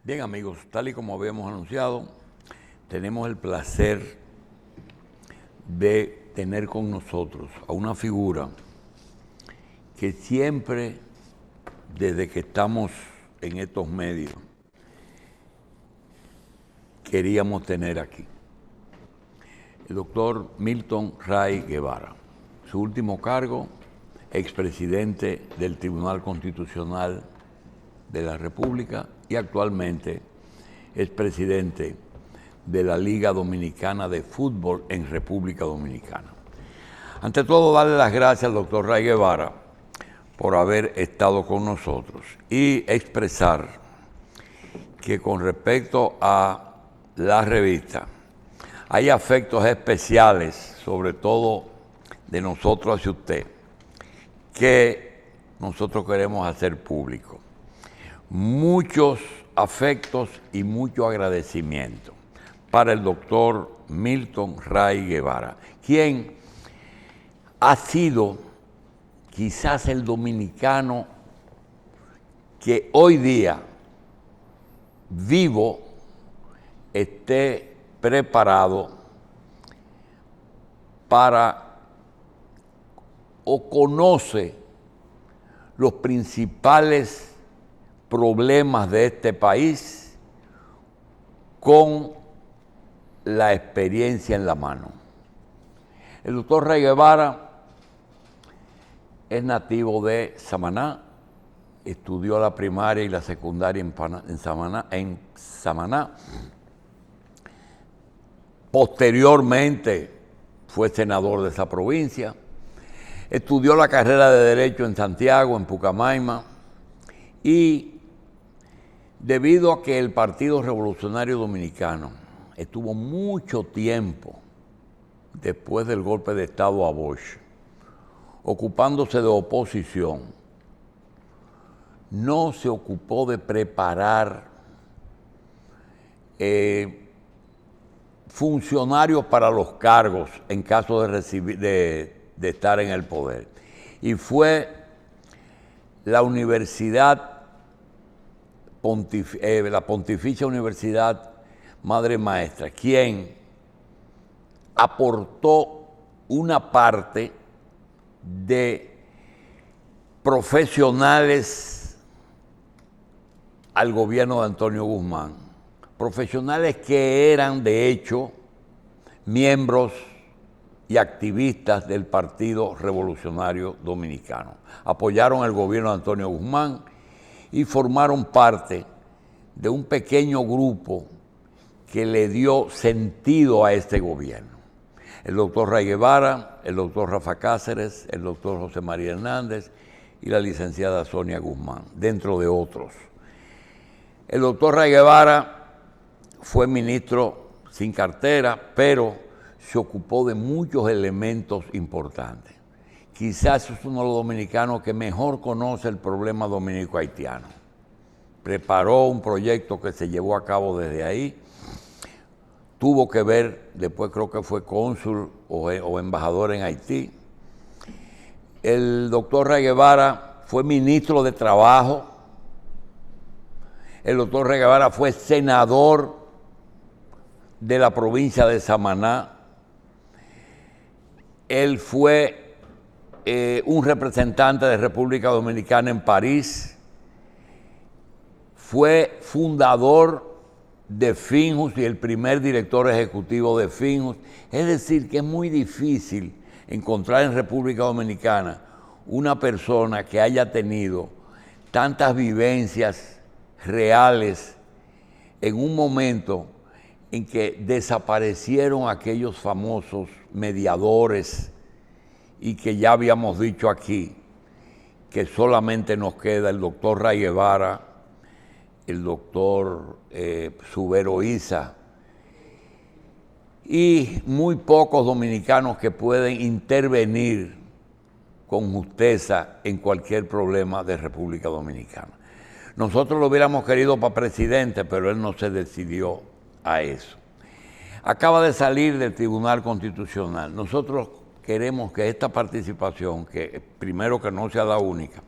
Bien, amigos, tal y como habíamos anunciado, tenemos el placer de tener con nosotros a una figura que siempre, desde que estamos en estos medios, queríamos tener aquí. El doctor Milton Ray Guevara. Su último cargo, expresidente del Tribunal Constitucional de la República y actualmente es presidente de la Liga Dominicana de Fútbol en República Dominicana. Ante todo, darle las gracias al doctor Ray Guevara por haber estado con nosotros y expresar que con respecto a la revista hay afectos especiales, sobre todo de nosotros hacia usted, que nosotros queremos hacer público. Muchos afectos y mucho agradecimiento para el doctor Milton Ray Guevara, quien ha sido quizás el dominicano que hoy día vivo esté preparado para o conoce los principales problemas de este país con la experiencia en la mano. El doctor Ray Guevara es nativo de Samaná, estudió la primaria y la secundaria en Samaná. Posteriormente fue senador de esa provincia. Estudió la carrera de Derecho en Santiago, en Pucamaima, y debido a que el Partido Revolucionario Dominicano estuvo mucho tiempo después del golpe de Estado a Bosch ocupándose de oposición, no se ocupó de preparar funcionarios para los cargos en caso de estar en el poder. Y fue la Universidad, la Pontificia Universidad Madre Maestra, quien aportó una parte de profesionales al gobierno de Antonio Guzmán, profesionales que eran de hecho miembros y activistas del Partido Revolucionario Dominicano. Apoyaron al gobierno de Antonio Guzmán y formaron parte de un pequeño grupo que le dio sentido a este gobierno. El doctor Ray Guevara, el doctor Rafa Cáceres, el doctor José María Hernández y la licenciada Sonia Guzmán, dentro de otros. El doctor Ray Guevara fue ministro sin cartera, pero se ocupó de muchos elementos importantes. Quizás es uno de los dominicanos que mejor conoce el problema dominico-haitiano. Preparó un proyecto que se llevó a cabo desde ahí. Tuvo que ver, después creo que fue cónsul o embajador en Haití. El doctor Ray Guevara fue ministro de Trabajo. El doctor Ray Guevara fue senador de la provincia de Samaná. Él fue un representante de República Dominicana en París. Fue fundador de Finjus y el primer director ejecutivo de Finjus. Es decir, que es muy difícil encontrar en República Dominicana una persona que haya tenido tantas vivencias reales en un momento en que desaparecieron aquellos famosos mediadores y que ya habíamos dicho aquí que solamente nos queda el doctor Ray Guevara, el doctor Subero Isa y muy pocos dominicanos que pueden intervenir con justeza en cualquier problema de República Dominicana. Nosotros lo hubiéramos querido para presidente, pero él no se decidió a eso. Acaba de salir del Tribunal Constitucional. Nosotros queremos que esta participación, que primero que no sea la única,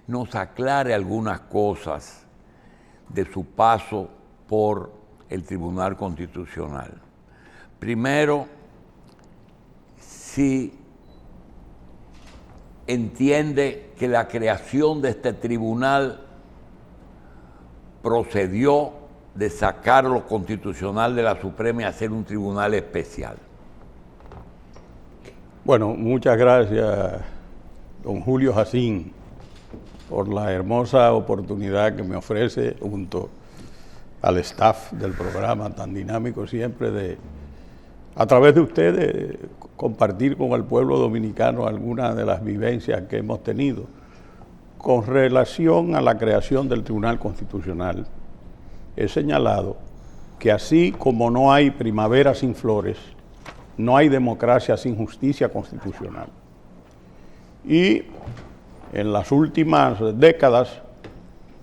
nos aclare algunas cosas de su paso por el Tribunal Constitucional. Primero, si entiende que la creación de este tribunal procedió de sacar lo constitucional de la Suprema y hacer un tribunal especial. Bueno, muchas gracias, don Julio Jacín, por la hermosa oportunidad que me ofrece junto al staff del programa tan dinámico siempre de, a través de ustedes, compartir con el pueblo dominicano algunas de las vivencias que hemos tenido con relación a la creación del Tribunal Constitucional. He señalado que así como no hay primavera sin flores, no hay democracia sin justicia constitucional. Y en las últimas décadas,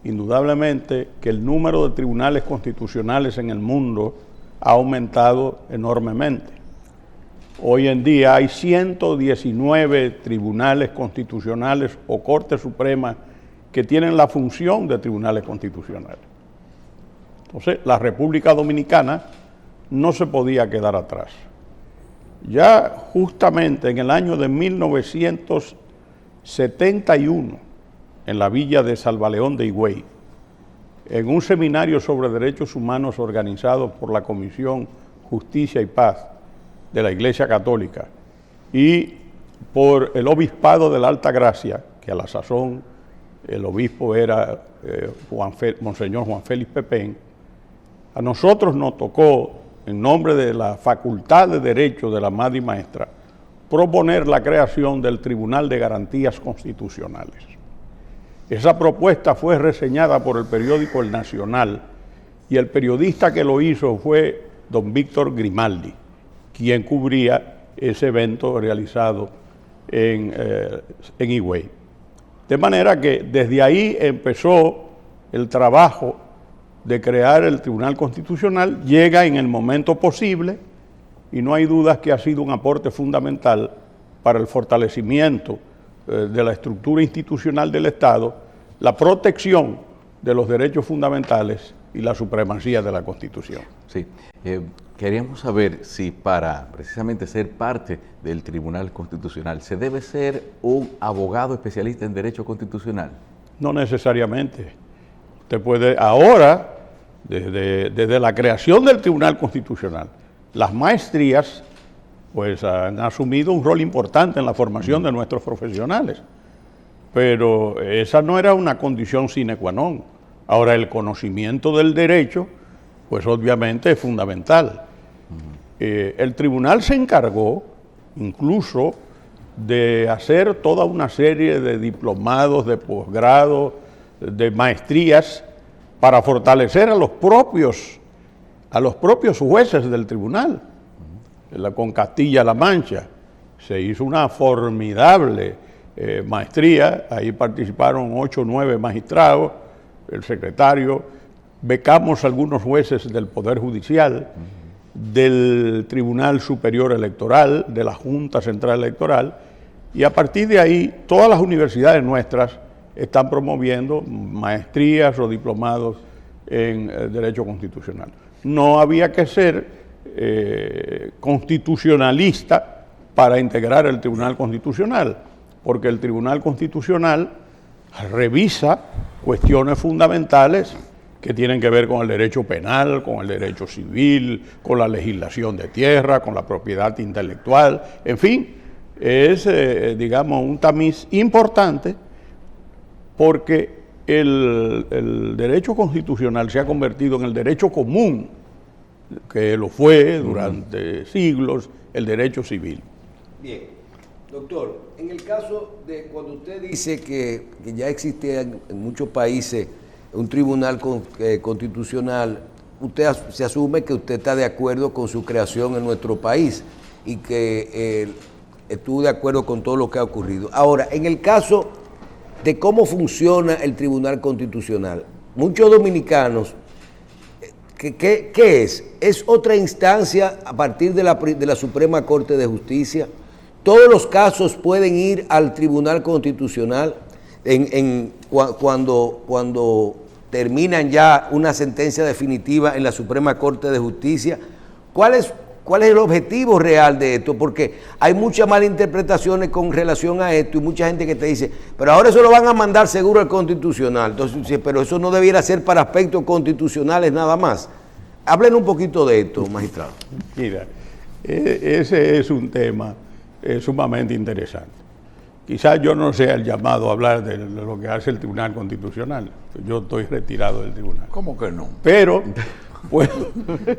indudablemente que el número de tribunales constitucionales en el mundo ha aumentado enormemente. Hoy en día hay 119 tribunales constitucionales o Cortes Supremas que tienen la función de tribunales constitucionales. Entonces, la República Dominicana no se podía quedar atrás. Ya justamente en el año de 1971, en la villa de Salvaleón de Higüey, en un seminario sobre derechos humanos organizado por la Comisión Justicia y Paz de la Iglesia Católica y por el Obispado de la Alta Gracia, que a la sazón el obispo era Monseñor Juan Félix Pepén, a nosotros nos tocó, en nombre de la Facultad de Derecho de la Madre y Maestra, proponer la creación del Tribunal de Garantías Constitucionales. Esa propuesta fue reseñada por el periódico El Nacional y el periodista que lo hizo fue don Víctor Grimaldi, quien cubría ese evento realizado en Higüey. De manera que desde ahí empezó el trabajo de crear el Tribunal Constitucional, llega en el momento posible y no hay dudas que ha sido un aporte fundamental para el fortalecimiento de la estructura institucional del Estado, la protección de los derechos fundamentales y la supremacía de la Constitución. Sí, queríamos saber si para precisamente ser parte del Tribunal Constitucional se debe ser un abogado especialista en derecho constitucional. No necesariamente. Usted puede ahora, desde la creación del Tribunal Constitucional, las maestrías pues han asumido un rol importante en la formación de nuestros profesionales, pero esa no era una condición sine qua non. Ahora, el conocimiento del derecho, pues obviamente es fundamental. El tribunal se encargó incluso de hacer toda una serie de diplomados, de posgrado, de maestrías para fortalecer a los propios jueces del tribunal. Con Castilla-La Mancha se hizo una formidable maestría, ahí participaron 8 o 9 magistrados, el secretario, becamos algunos jueces del Poder Judicial, del Tribunal Superior Electoral, de la Junta Central Electoral, y a partir de ahí todas las universidades nuestras están promoviendo maestrías o diplomados en Derecho Constitucional. No había que ser constitucionalista para integrar el Tribunal Constitucional, porque el Tribunal Constitucional revisa cuestiones fundamentales que tienen que ver con el derecho penal, con el derecho civil, con la legislación de tierra, con la propiedad intelectual, en fin, es, digamos, un tamiz importante porque el derecho constitucional se ha convertido en el derecho común, que lo fue durante siglos el derecho civil. Bien, doctor, en el caso de cuando usted dice que ya existía en muchos países un tribunal constitucional, usted se asume que usted está de acuerdo con su creación en nuestro país y que estuvo de acuerdo con todo lo que ha ocurrido. Ahora, en el caso de cómo funciona el Tribunal Constitucional, muchos dominicanos, ¿qué es? ¿Es otra instancia a partir de la Suprema Corte de Justicia? ¿Todos los casos pueden ir al Tribunal Constitucional cuando terminan ya una sentencia definitiva en la Suprema Corte de Justicia. ¿Cuál es el objetivo real de esto? Porque hay muchas malinterpretaciones con relación a esto y mucha gente que te dice, pero ahora eso lo van a mandar seguro al Constitucional. Entonces, pero eso no debiera ser para aspectos constitucionales nada más. Hablen un poquito de esto, magistrado. Mira, ese es un tema sumamente interesante. Quizás yo no sea el llamado a hablar de lo que hace el Tribunal Constitucional. Yo estoy retirado del tribunal. ¿Cómo que no? Pero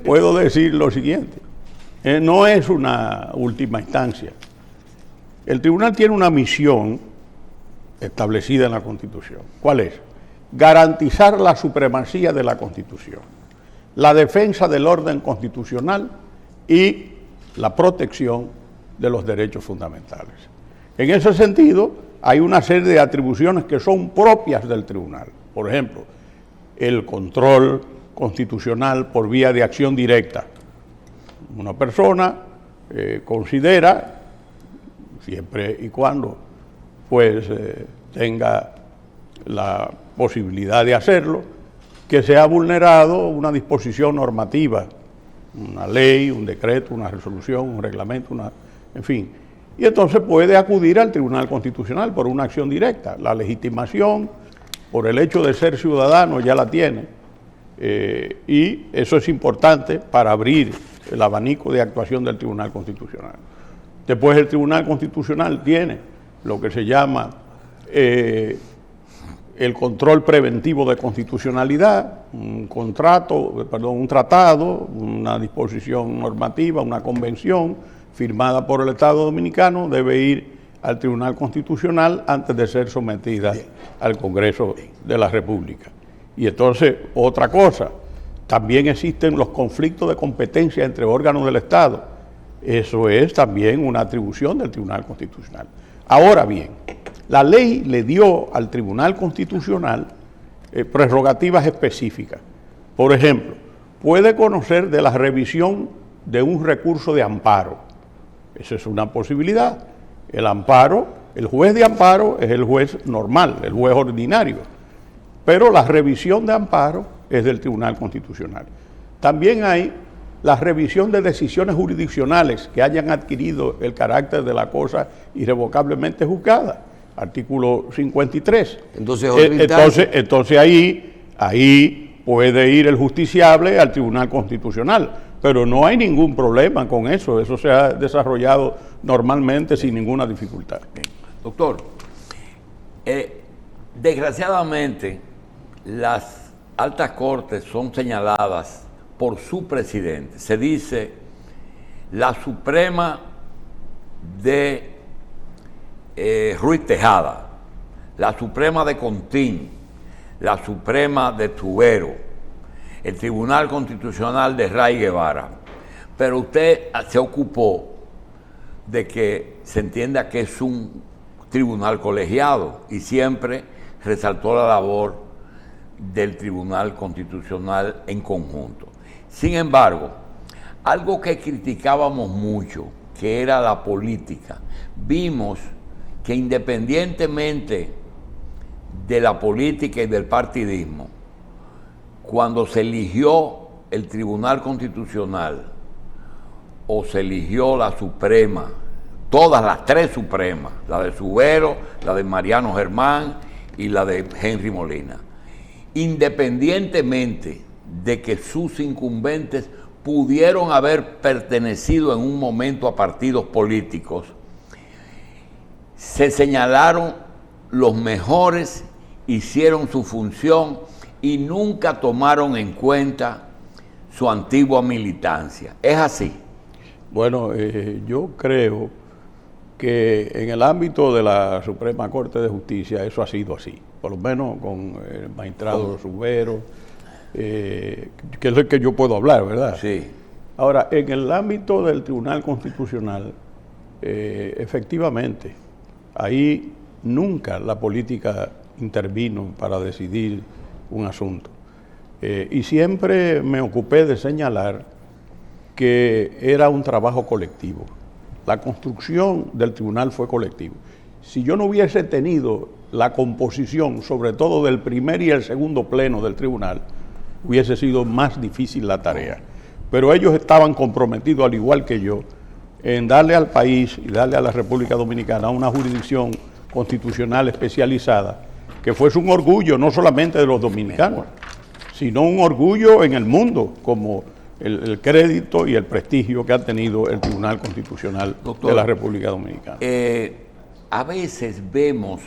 puedo decir lo siguiente. No es una última instancia. El tribunal tiene una misión establecida en la Constitución. ¿Cuál es? Garantizar la supremacía de la Constitución, la defensa del orden constitucional y la protección de los derechos fundamentales. En ese sentido, hay una serie de atribuciones que son propias del tribunal. Por ejemplo, el control constitucional por vía de acción directa. Una persona considera, siempre y cuando pues tenga la posibilidad de hacerlo, que se ha vulnerado una disposición normativa, una ley, un decreto, una resolución, un reglamento, en fin. Y entonces puede acudir al Tribunal Constitucional por una acción directa. La legitimación, por el hecho de ser ciudadano, ya la tiene. Y eso es importante para abrir el abanico de actuación del Tribunal Constitucional. Después el Tribunal Constitucional tiene lo que se llama el control preventivo de constitucionalidad, un tratado, una disposición normativa, una convención firmada por el Estado Dominicano, debe ir al Tribunal Constitucional antes de ser sometida al Congreso de la República. Y entonces, otra cosa, también existen los conflictos de competencia entre órganos del Estado. Eso es también una atribución del Tribunal Constitucional. Ahora bien, la ley le dio al Tribunal Constitucional prerrogativas específicas. Por ejemplo, puede conocer de la revisión de un recurso de amparo. Esa es una posibilidad. El amparo, el juez de amparo es el juez normal, el juez ordinario. Pero la revisión de amparo es del Tribunal Constitucional. También hay la revisión de decisiones jurisdiccionales que hayan adquirido el carácter de la cosa irrevocablemente juzgada, artículo 53. Entonces ahí puede ir el justiciable al Tribunal Constitucional, pero no hay ningún problema con eso se ha desarrollado normalmente sin ninguna dificultad. Doctor, desgraciadamente las altas cortes son señaladas por su presidente. Se dice la Suprema de Ruiz Tejada, la Suprema de Contín, la Suprema de Tubero, el Tribunal Constitucional de Ray Guevara. Pero usted se ocupó de que se entienda que es un tribunal colegiado y siempre resaltó la labor del Tribunal Constitucional en conjunto. Sin embargo, algo que criticábamos mucho, que era la política, vimos que independientemente de la política y del partidismo, cuando se eligió el Tribunal Constitucional o se eligió la Suprema, todas las tres Supremas, la de Subero, la de Mariano Germán y la de Henry Molina, independientemente de que sus incumbentes pudieron haber pertenecido en un momento a partidos políticos, se señalaron los mejores, hicieron su función y nunca tomaron en cuenta su antigua militancia. ¿Es así? Bueno, yo creo que en el ámbito de la Suprema Corte de Justicia eso ha sido así, por lo menos con el magistrado Subero, que es el que yo puedo hablar, ¿verdad? Sí. Ahora, en el ámbito del Tribunal Constitucional, efectivamente, ahí nunca la política intervino para decidir un asunto. Y siempre me ocupé de señalar que era un trabajo colectivo. La construcción del tribunal fue colectivo. si yo no hubiese tenido la composición, sobre todo del primer y el segundo pleno del tribunal, hubiese sido más difícil la tarea. Pero ellos estaban comprometidos, al igual que yo, en darle al país y darle a la República Dominicana una jurisdicción constitucional especializada, que fuese un orgullo no solamente de los dominicanos, sino un orgullo en el mundo, como el crédito y el prestigio que ha tenido el Tribunal Constitucional de la República Dominicana. A veces vemos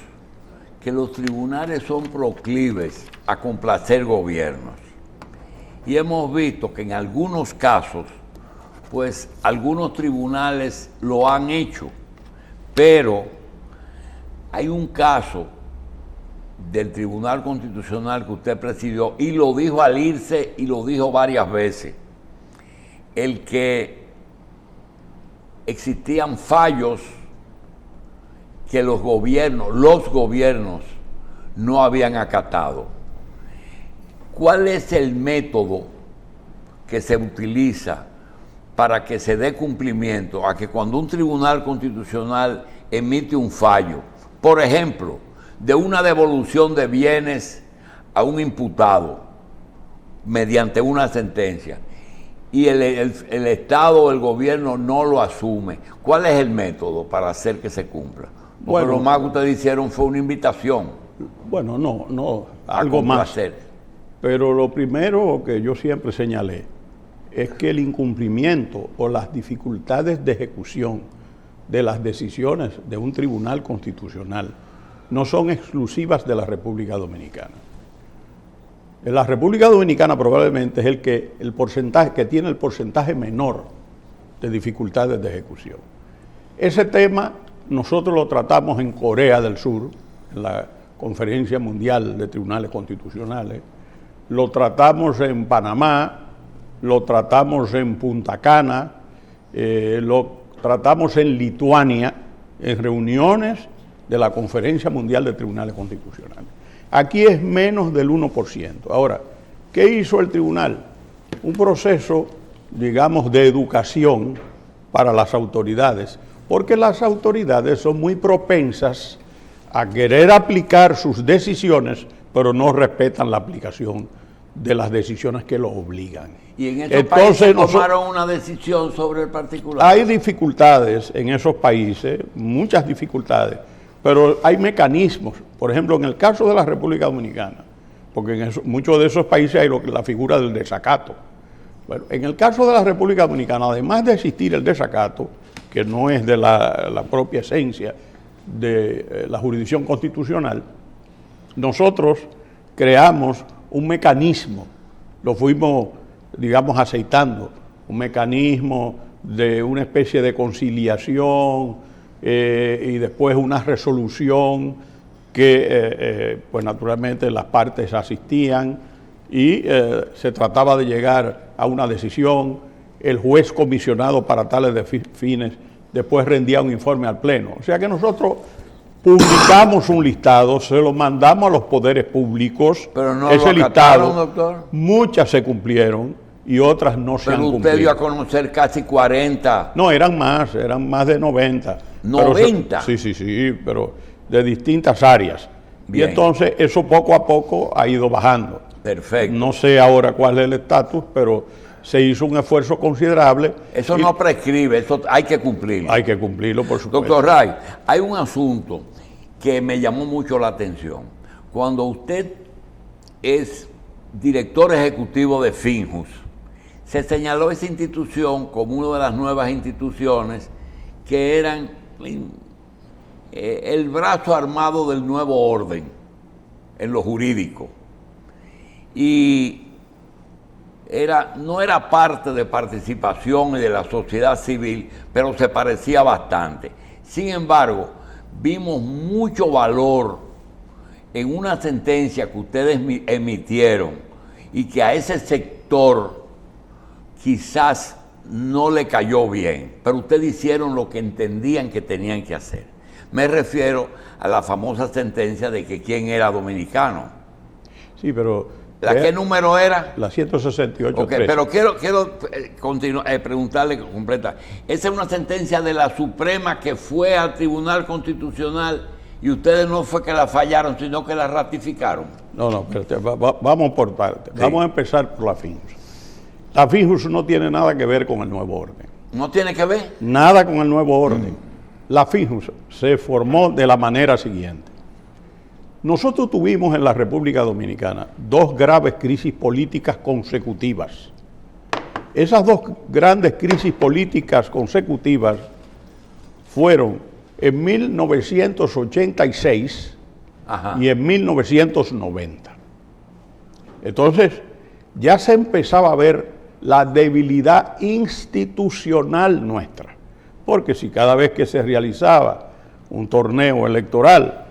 que los tribunales son proclives a complacer gobiernos. Y hemos visto que en algunos casos, pues algunos tribunales lo han hecho, pero hay un caso del Tribunal Constitucional que usted presidió y lo dijo al irse y lo dijo varias veces, el que existían fallos que los gobiernos no habían acatado. ¿Cuál es el método que se utiliza para que se dé cumplimiento a que cuando un tribunal constitucional emite un fallo, por ejemplo, de una devolución de bienes a un imputado mediante una sentencia, y el Estado o el gobierno no lo asume, ¿cuál es el método para hacer que se cumpla? Porque lo más que ustedes hicieron fue una invitación. Bueno, no, algo más. Pero lo primero que yo siempre señalé es que el incumplimiento o las dificultades de ejecución de las decisiones de un tribunal constitucional no son exclusivas de la República Dominicana. En la República Dominicana probablemente es el porcentaje que tiene el porcentaje menor de dificultades de ejecución. Ese tema nosotros lo tratamos en Corea del Sur, en la Conferencia Mundial de Tribunales Constitucionales, lo tratamos en Panamá, lo tratamos en Punta Cana, lo tratamos en Lituania, en reuniones de la Conferencia Mundial de Tribunales Constitucionales. Aquí es menos del 1%. Ahora, ¿qué hizo el tribunal? Un proceso, digamos, de educación para las autoridades, porque las autoridades son muy propensas a querer aplicar sus decisiones, pero no respetan la aplicación de las decisiones que lo obligan. ¿Y en esos países tomaron una decisión sobre el particular? Hay dificultades en esos países, muchas dificultades, pero hay mecanismos. Por ejemplo, en el caso de la República Dominicana, porque en muchos de esos países hay la figura del desacato. Bueno, en el caso de la República Dominicana, además de existir el desacato, que no es de la propia esencia de la jurisdicción constitucional, nosotros creamos un mecanismo, lo fuimos, digamos, aceitando, un mecanismo de una especie de conciliación y después una resolución que, pues naturalmente las partes asistían y se trataba de llegar a una decisión. El juez comisionado para tales fines después rendía un informe al Pleno. O sea que nosotros publicamos un listado, se lo mandamos a los poderes públicos. Pero no ese lo acataron, doctor. Muchas se cumplieron y otras no se han cumplido. Pero usted dio a conocer casi 40. No, eran más de 90. ¿90? Sí, pero de distintas áreas. Bien. Y entonces eso poco a poco ha ido bajando. Perfecto. No sé ahora cuál es el estatus, pero se hizo un esfuerzo considerable. Eso no prescribe, eso hay que cumplirlo. Hay que cumplirlo, por supuesto. Doctor Ray, hay un asunto que me llamó mucho la atención. Cuando usted es director ejecutivo de Finjus, se señaló esa institución como una de las nuevas instituciones que eran el brazo armado del nuevo orden en lo jurídico. Y no era parte de participación y de la sociedad civil, pero se parecía bastante. Sin embargo, vimos mucho valor en una sentencia que ustedes emitieron y que a ese sector quizás no le cayó bien, pero ustedes hicieron lo que entendían que tenían que hacer. Me refiero a la famosa sentencia de que quién era dominicano. Sí, pero ¿qué número era? La 168. Okay, pero quiero preguntarle completa. Esa es una sentencia de la Suprema que fue al Tribunal Constitucional Y ustedes no fue que la fallaron, sino que la ratificaron. No, espérate, vamos por partes. Sí. Vamos a empezar por la FINJUS. La FINJUS no tiene nada que ver con el nuevo orden. ¿No tiene que ver? Nada con el nuevo orden. La FINJUS se formó de la manera siguiente. Nosotros tuvimos en la República Dominicana 2 graves crisis políticas consecutivas. Esas 2 grandes crisis políticas consecutivas fueron en 1986 Ajá. y en 1990. Entonces, ya se empezaba a ver la debilidad institucional nuestra, porque si cada vez que se realizaba un torneo electoral,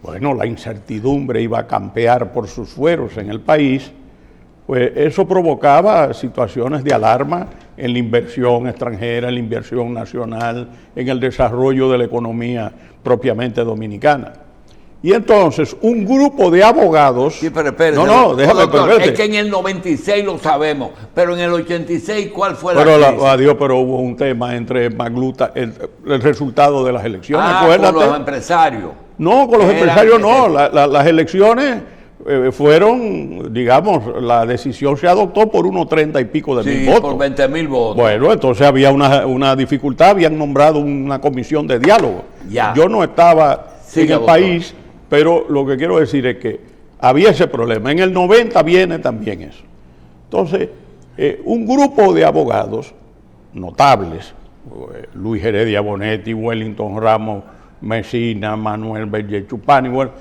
bueno, la incertidumbre iba a campear por sus fueros en el país, pues eso provocaba situaciones de alarma en la inversión extranjera, en la inversión nacional, en el desarrollo de la economía propiamente dominicana. Y entonces un grupo de abogados... Sí, pero espérate. déjame, doctor, espérate. es que en el 96 lo sabemos, pero en el 86, ¿cuál fue Pero, la crisis? pero hubo un tema entre Magluta, el resultado de las elecciones. Con acuérdate. los empresarios. No, con los Eran- empresarios no. Las elecciones fueron, digamos, la decisión se adoptó por unos 30 y pico de Sí, mil votos. por 20,000 votos. Bueno, entonces había una dificultad, habían nombrado una comisión de diálogo. Ya. Yo no estaba Siga, en el doctor. país, pero lo que quiero decir es que había ese problema. En el 90 viene también eso. Entonces, un grupo de abogados notables, Luis Heredia Bonetti, Wellington Ramos Mesina, Manuel Berger Chupani, bueno,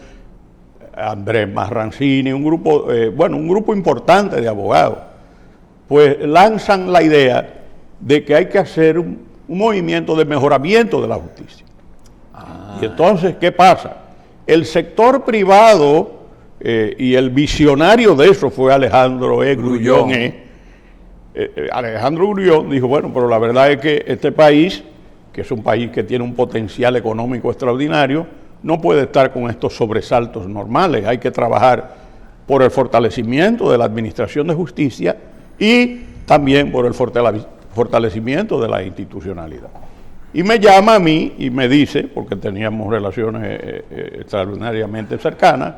Andrés Marrancini, un grupo importante de abogados, pues lanzan la idea de que hay que hacer un movimiento de mejoramiento de la justicia. Y entonces, ¿qué pasa? El sector privado, y el visionario de eso fue Alejandro Grullón. Alejandro Grullón dijo, bueno, pero la verdad es que este país, que es un país que tiene un potencial económico extraordinario, no puede estar con estos sobresaltos normales. Hay que trabajar por el fortalecimiento de la administración de justicia y también por el fortalecimiento de la institucionalidad. Y me llama a mí y me dice, porque teníamos relaciones extraordinariamente cercanas,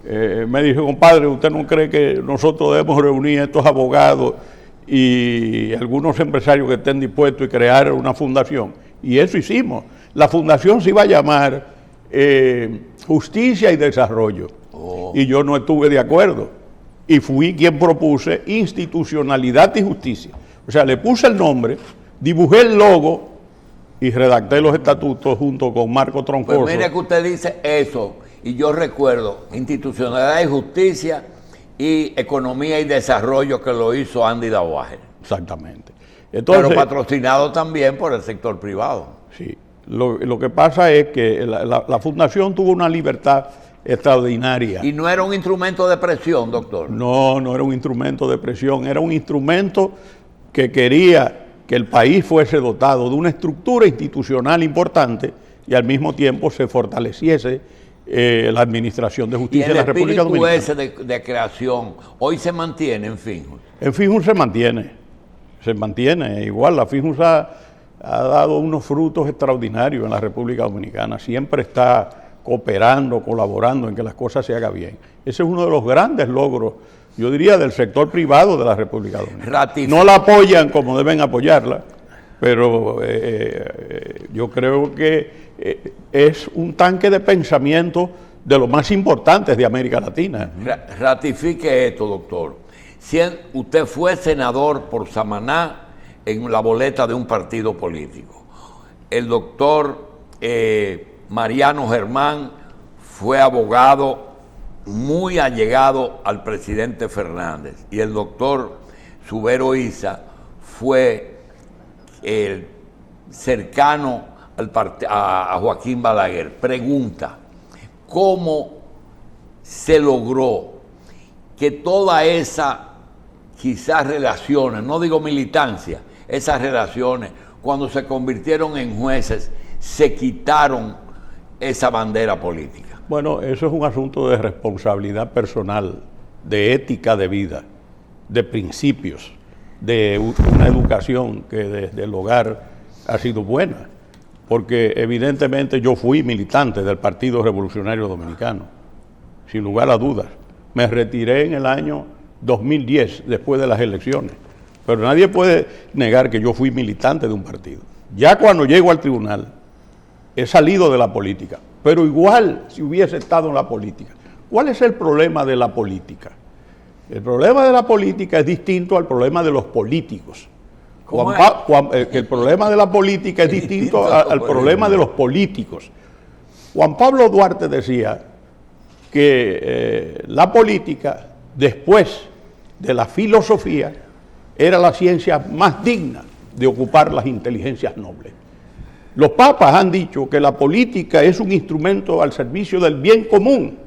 me dijo, compadre, ¿usted no cree que nosotros debemos reunir a estos abogados y algunos empresarios que estén dispuestos y crear una fundación? Y eso hicimos. La fundación se iba a llamar Justicia y Desarrollo. Y yo no estuve de acuerdo. Y fui quien propuse Institucionalidad y Justicia. O sea, le puse el nombre, dibujé el logo y redacté los estatutos junto con Marco Troncoso. Pues mire que usted dice eso, y yo recuerdo Institucionalidad y Justicia y Economía y Desarrollo, que lo hizo Andy Dawager. Exactamente. Entonces, Pero patrocinado también por el sector privado. sí, lo que pasa es que la fundación tuvo una libertad extraordinaria. Y no era un instrumento de presión, doctor. No era un instrumento de presión, era un instrumento que quería que el país fuese dotado de una estructura institucional importante y al mismo tiempo se fortaleciese la administración de Y justicia el de la República espíritu Dominicana. ese de creación, hoy se mantiene, en fin. En FINJUS se mantiene igual. La FINJUS ha dado unos frutos extraordinarios en la República Dominicana, siempre está cooperando, colaborando en que las cosas se hagan bien. Ese es uno de los grandes logros, yo diría, del sector privado de la República Dominicana. No la apoyan como deben apoyarla, pero yo creo que es un tanque de pensamiento de los más importantes de América Latina. Ratifique esto, doctor. Si usted fue senador por Samaná en la boleta de un partido político. El doctor Mariano Germán fue abogado muy allegado al presidente Fernández, y el doctor Subero Isa fue cercano a Joaquín Balaguer. Pregunta, ¿cómo se logró que toda esa, quizás relaciones, no digo militancia, esas relaciones, cuando se convirtieron en jueces, se quitaron esa bandera política? Bueno, eso es un asunto de responsabilidad personal, de ética de vida, de principios, de una educación que desde el hogar ha sido buena. porque evidentemente yo fui militante del Partido Revolucionario Dominicano, sin lugar a dudas. Me retiré en el año 2010, después de las elecciones, pero nadie puede negar que yo fui militante de un partido. Ya cuando llego al tribunal, he salido de la política, pero igual si hubiese estado en la política. ¿Cuál es el problema de la política? El problema de la política es distinto al problema de los políticos. El problema de la política es distinto al problema de los políticos. Juan Pablo Duarte decía que la política, después de la filosofía, era la ciencia más digna de ocupar las inteligencias nobles. Los papas han dicho que la política es un instrumento al servicio del bien común.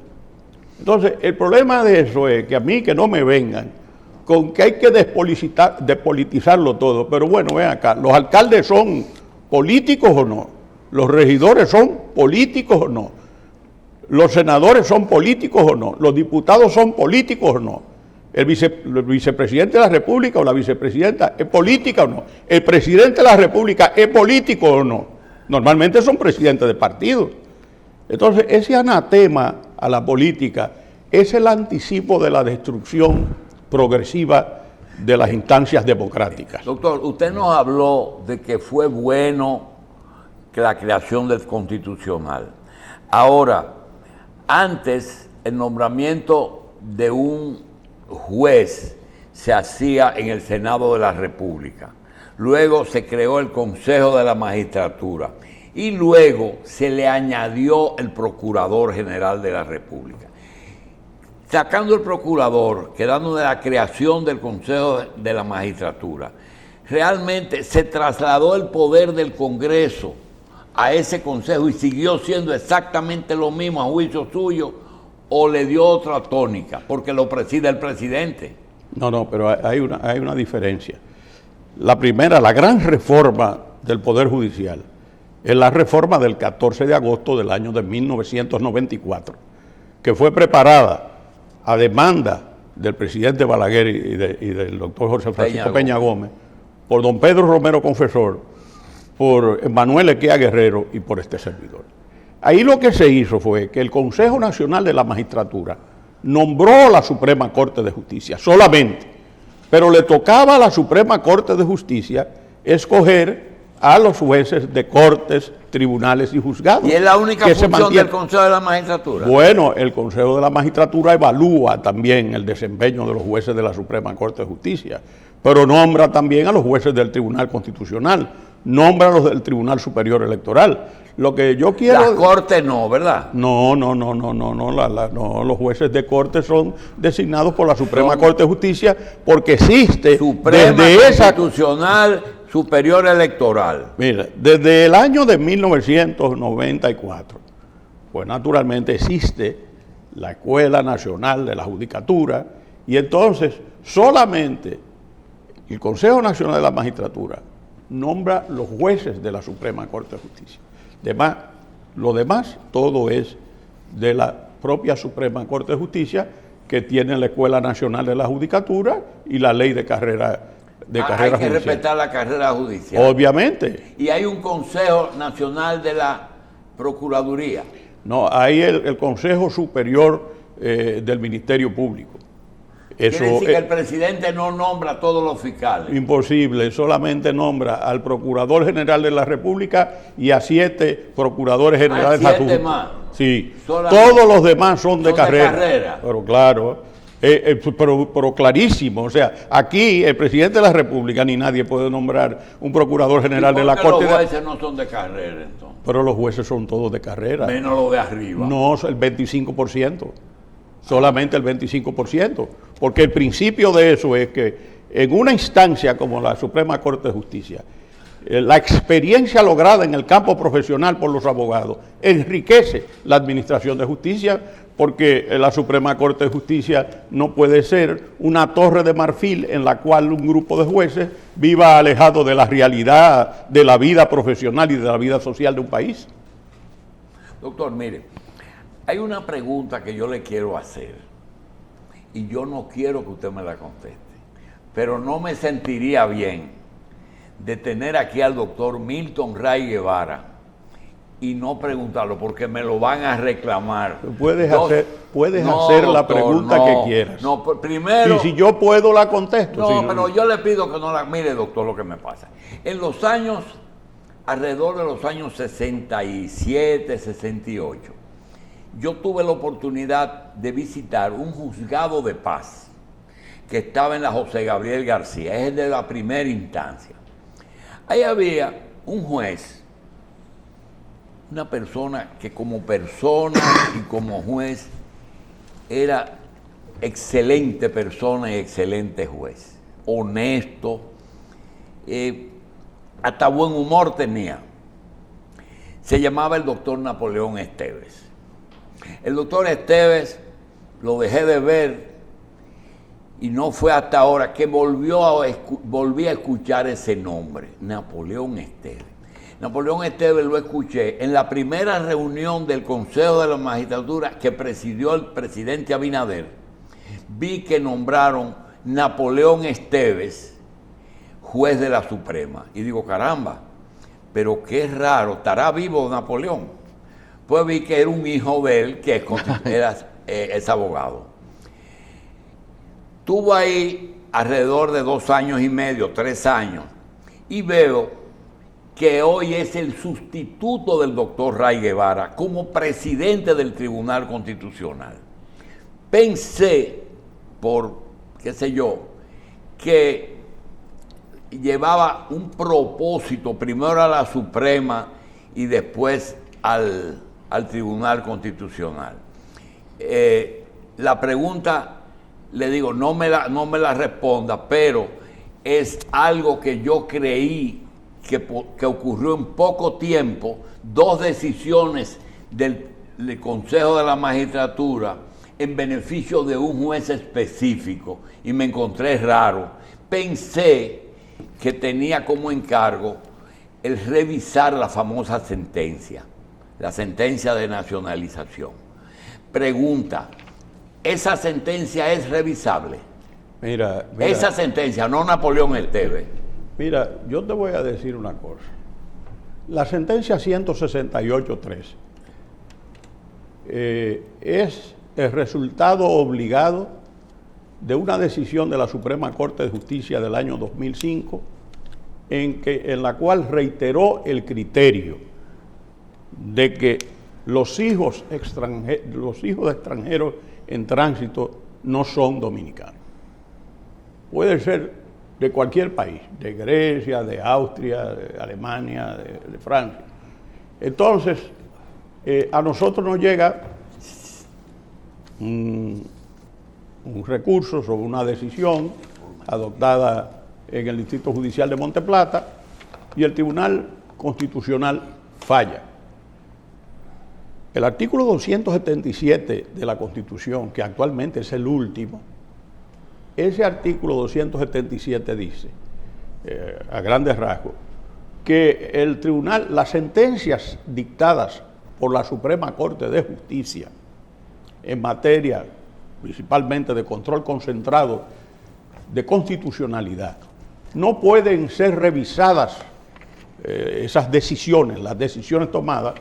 Entonces, el problema de eso es que a mí que no me vengan con que hay que despolitizarlo todo. Pero bueno, ven acá, ¿los alcaldes son políticos o no? ¿Los regidores son políticos o no? ¿Los senadores son políticos o no? ¿Los diputados son políticos o no? ¿El vicepresidente de la República o la vicepresidenta es política o no? ¿El presidente de la República es político o no? Normalmente son presidentes de partidos. Entonces, ese anatema a la política es el anticipo de la destrucción progresiva de las instancias democráticas. Doctor, usted nos habló de que fue bueno que la creación del Constitucional. Ahora, antes el nombramiento de un juez se hacía en el Senado de la República. Luego se creó el Consejo de la Magistratura y luego se le añadió el Procurador General de la República. Sacando el procurador, quedando de la creación del Consejo de la Magistratura, realmente se trasladó el poder del Congreso a ese Consejo y siguió siendo exactamente lo mismo a juicio suyo, o le dio otra tónica, porque lo preside el presidente. No, pero hay una diferencia. La primera, la gran reforma del Poder Judicial, es la reforma del 14 de agosto del año de 1994, que fue preparada a demanda del presidente Balaguer y del doctor José Francisco Peña Gómez, por don Pedro Romero Confesor, por Manuel Equea Guerrero y por este servidor. Ahí lo que se hizo fue que el Consejo Nacional de la Magistratura nombró a la Suprema Corte de Justicia solamente, pero le tocaba a la Suprema Corte de Justicia escoger a los jueces de cortes, tribunales y juzgados. ¿Y es la única función del Consejo de la Magistratura? Bueno, el Consejo de la Magistratura evalúa también el desempeño de los jueces de la Suprema Corte de Justicia, pero nombra también a los jueces del Tribunal Constitucional, nombra a los del Tribunal Superior Electoral. Lo que yo quiero... La Corte no, ¿verdad? No, los jueces de Corte son designados por la Suprema Corte de Justicia porque existe Suprema Constitucional Superior Electoral. Mira, desde el año de 1994, pues naturalmente existe la Escuela Nacional de la Judicatura y entonces solamente el Consejo Nacional de la Magistratura nombra los jueces de la Suprema Corte de Justicia. Lo demás, todo es de la propia Suprema Corte de Justicia, que tiene la Escuela Nacional de la Judicatura y la ley de carrera hay que respetar la carrera judicial. Obviamente. Y hay un Consejo Nacional de la Procuraduría. No, hay el Consejo Superior del Ministerio Público. Eso, quiere decir que el presidente no nombra a todos los fiscales. Imposible, solamente nombra al Procurador General de la República y a 7 Procuradores Generales de la República. 7 más. Sí, todos los demás son de carrera. Pero claro, pero clarísimo. O sea, aquí el presidente de la República ni nadie puede nombrar un Procurador General de la Corte. Los jueces no son de carrera, entonces. Pero los jueces son todos de carrera. Menos los de arriba. No, el 25%. Solamente el 25%, porque el principio de eso es que en una instancia como la Suprema Corte de Justicia, la experiencia lograda en el campo profesional por los abogados enriquece la administración de justicia, porque la Suprema Corte de Justicia no puede ser una torre de marfil en la cual un grupo de jueces viva alejado de la realidad de la vida profesional y de la vida social de un país. Doctor, mire, hay una pregunta que yo le quiero hacer y yo no quiero que usted me la conteste, pero no me sentiría bien de tener aquí al doctor Milton Ray Guevara y no preguntarlo porque me lo van a reclamar. Puedes hacer la pregunta que quieras. No, primero... Y si yo puedo, la contesto. No, si pero yo le pido que no la... Mire, doctor, lo que me pasa. En los años, alrededor de los años 67, 68, yo tuve la oportunidad de visitar un juzgado de paz que estaba en la José Gabriel García, es el de la primera instancia. Ahí había un juez, una persona que como persona y como juez era excelente persona y excelente juez, honesto, hasta buen humor tenía. Se llamaba el doctor Napoleón Esteves. El doctor Esteves lo dejé de ver y no fue hasta ahora que volví a escuchar ese nombre, Napoleón Esteves. Napoleón Esteves lo escuché en la primera reunión del Consejo de la Magistratura que presidió el presidente Abinader. Vi que nombraron Napoleón Esteves juez de la Suprema. Y digo, caramba, pero qué raro, ¿estará vivo Napoleón? Pues vi que era un hijo de él que es abogado. Estuvo ahí alrededor de 2 años y medio, 3 años, y veo que hoy es el sustituto del doctor Ray Guevara como presidente del Tribunal Constitucional. Pensé, por qué sé yo, que llevaba un propósito, primero a la Suprema y después al Tribunal Constitucional. La pregunta, le digo, no me la responda, pero es algo que yo creí que ocurrió en poco tiempo, 2 decisiones del Consejo de la Magistratura en beneficio de un juez específico, y me encontré raro. Pensé que tenía como encargo el revisar la famosa sentencia, la sentencia de nacionalización. Pregunta, ¿esa sentencia es revisable? Mira, esa sentencia, no Napoleón Esteves. Mira, yo te voy a decir una cosa. La sentencia 168.3 es el resultado obligado de una decisión de la Suprema Corte de Justicia del año 2005 en la cual reiteró el criterio de que los hijos de extranjeros en tránsito no son dominicanos. Puede ser de cualquier país, de Grecia, de Austria, de Alemania, de Francia. Entonces, a nosotros nos llega un recurso sobre una decisión adoptada en el Distrito Judicial de Monteplata y el Tribunal Constitucional falla. El artículo 277 de la Constitución, que actualmente es el último, ese artículo 277 dice, a grandes rasgos, que el tribunal, las sentencias dictadas por la Suprema Corte de Justicia en materia principalmente de control concentrado de constitucionalidad, no pueden ser revisadas esas decisiones, las decisiones tomadas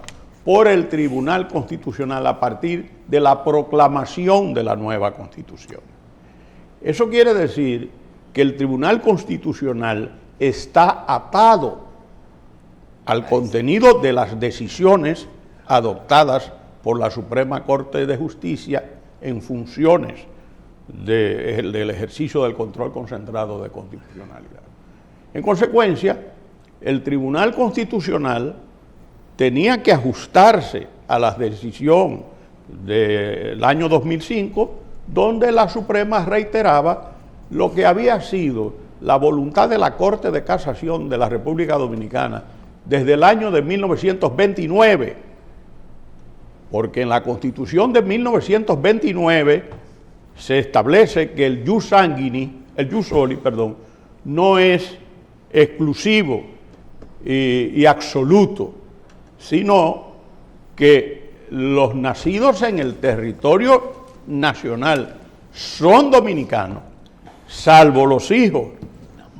por el Tribunal Constitucional a partir de la proclamación de la nueva Constitución. Eso quiere decir que el Tribunal Constitucional está atado al contenido de las decisiones adoptadas por la Suprema Corte de Justicia en funciones del ejercicio del control concentrado de constitucionalidad. En consecuencia, el Tribunal Constitucional tenía que ajustarse a la decisión del año 2005, donde la Suprema reiteraba lo que había sido la voluntad de la Corte de Casación de la República Dominicana desde el año de 1929, porque en la Constitución de 1929 se establece que el jus soli, no es exclusivo y absoluto, sino que los nacidos en el territorio nacional son dominicanos, salvo los hijos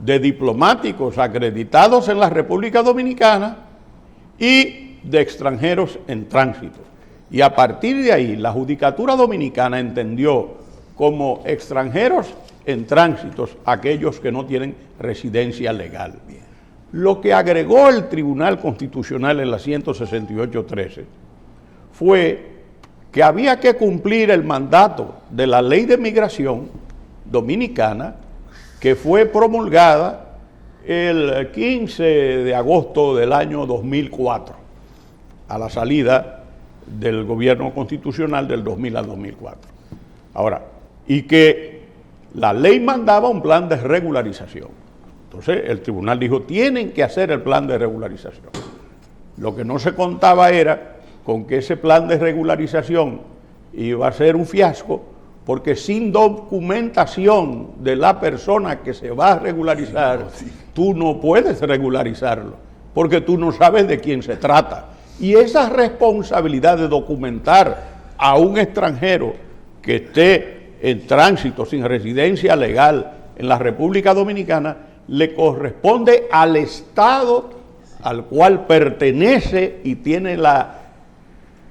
de diplomáticos acreditados en la República Dominicana y de extranjeros en tránsito. Y a partir de ahí, la Judicatura Dominicana entendió como extranjeros en tránsitos aquellos que no tienen residencia legal. Lo que agregó el Tribunal Constitucional en la 168.13 fue que había que cumplir el mandato de la Ley de Migración Dominicana, que fue promulgada el 15 de agosto del año 2004, a la salida del gobierno constitucional del 2000 al 2004. Ahora, y que la ley mandaba un plan de regularización. Entonces el tribunal dijo, tienen que hacer el plan de regularización. Lo que no se contaba era con que ese plan de regularización iba a ser un fiasco, porque sin documentación de la persona que se va a regularizar, tú no puedes regularizarlo, porque tú no sabes de quién se trata. Y esa responsabilidad de documentar a un extranjero que esté en tránsito sin residencia legal en la República Dominicana le corresponde al Estado al cual pertenece y tiene la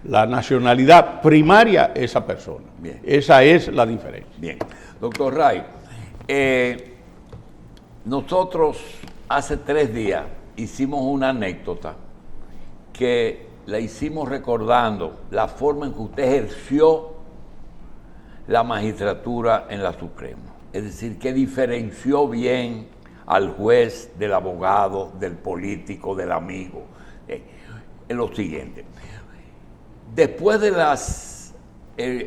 nacionalidad primaria esa persona. Bien. Esa es la diferencia. Bien. Doctor Ray, nosotros hace 3 días hicimos una anécdota que la hicimos recordando la forma en que usted ejerció la magistratura en la Suprema. Es decir, que diferenció bien al juez del abogado, del político, del amigo. En lo siguiente. Después de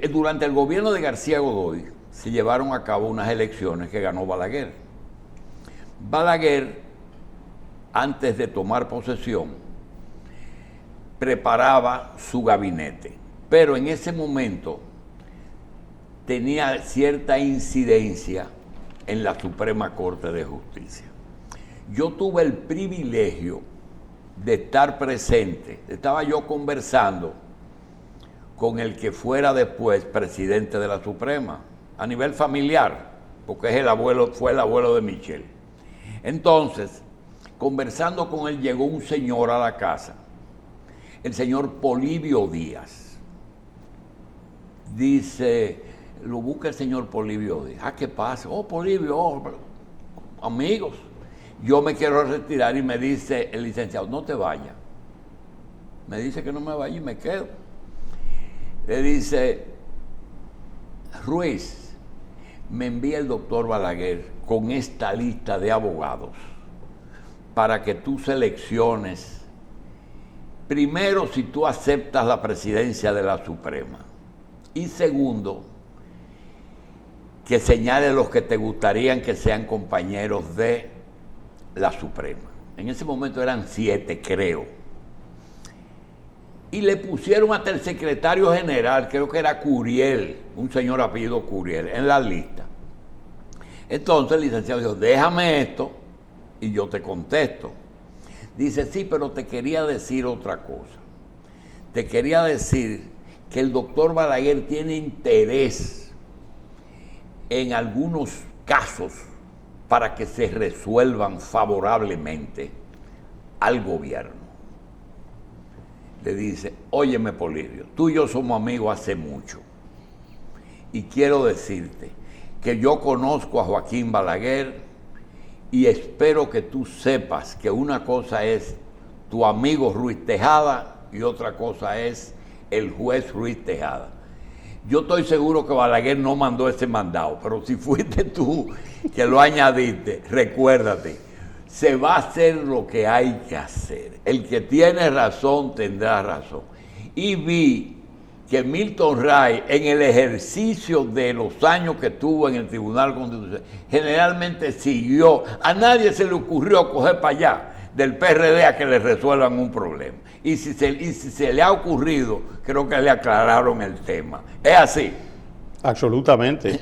durante el gobierno de García Godoy, se llevaron a cabo unas elecciones que ganó Balaguer. Balaguer, antes de tomar posesión, preparaba su gabinete, pero en ese momento tenía cierta incidencia en la Suprema Corte de Justicia. Yo tuve el privilegio de estar presente, estaba yo conversando con el que fuera después presidente de la Suprema, a nivel familiar, porque fue el abuelo de Michelle. Entonces, conversando con él, llegó un señor a la casa, el señor Polibio Díaz. Dice, lo busca el señor Polibio Díaz. ¿Qué pasa? Oh, Polibio, amigos. Yo me quiero retirar y me dice el licenciado, no te vayas. Me dice que no me vaya y me quedo. Le dice, Ruiz, me envía el doctor Balaguer con esta lista de abogados para que tú selecciones, primero, si tú aceptas la presidencia de la Suprema, y segundo, que señales los que te gustarían que sean compañeros de la Suprema. En ese momento eran 7, creo. Y le pusieron hasta el secretario general, creo que era Curiel, un señor apellido Curiel, en la lista. Entonces el licenciado dijo, déjame esto y yo te contesto. Dice, sí, pero te quería decir otra cosa. Te quería decir que el doctor Balaguer tiene interés en algunos casos para que se resuelvan favorablemente al gobierno. Le dice, óyeme Polibio, tú y yo somos amigos hace mucho y quiero decirte que yo conozco a Joaquín Balaguer y espero que tú sepas que una cosa es tu amigo Ruiz Tejada y otra cosa es el juez Ruiz Tejada. Yo estoy seguro que Balaguer no mandó ese mandado, pero si fuiste tú que lo añadiste, recuérdate, se va a hacer lo que hay que hacer. El que tiene razón tendrá razón. Y vi que Milton Ray, en el ejercicio de los años que tuvo en el Tribunal Constitucional, generalmente siguió, a nadie se le ocurrió coger para allá del PRD a que le resuelvan un problema. Y si se le ha ocurrido, creo que le aclararon el tema. ¿Es así? Absolutamente.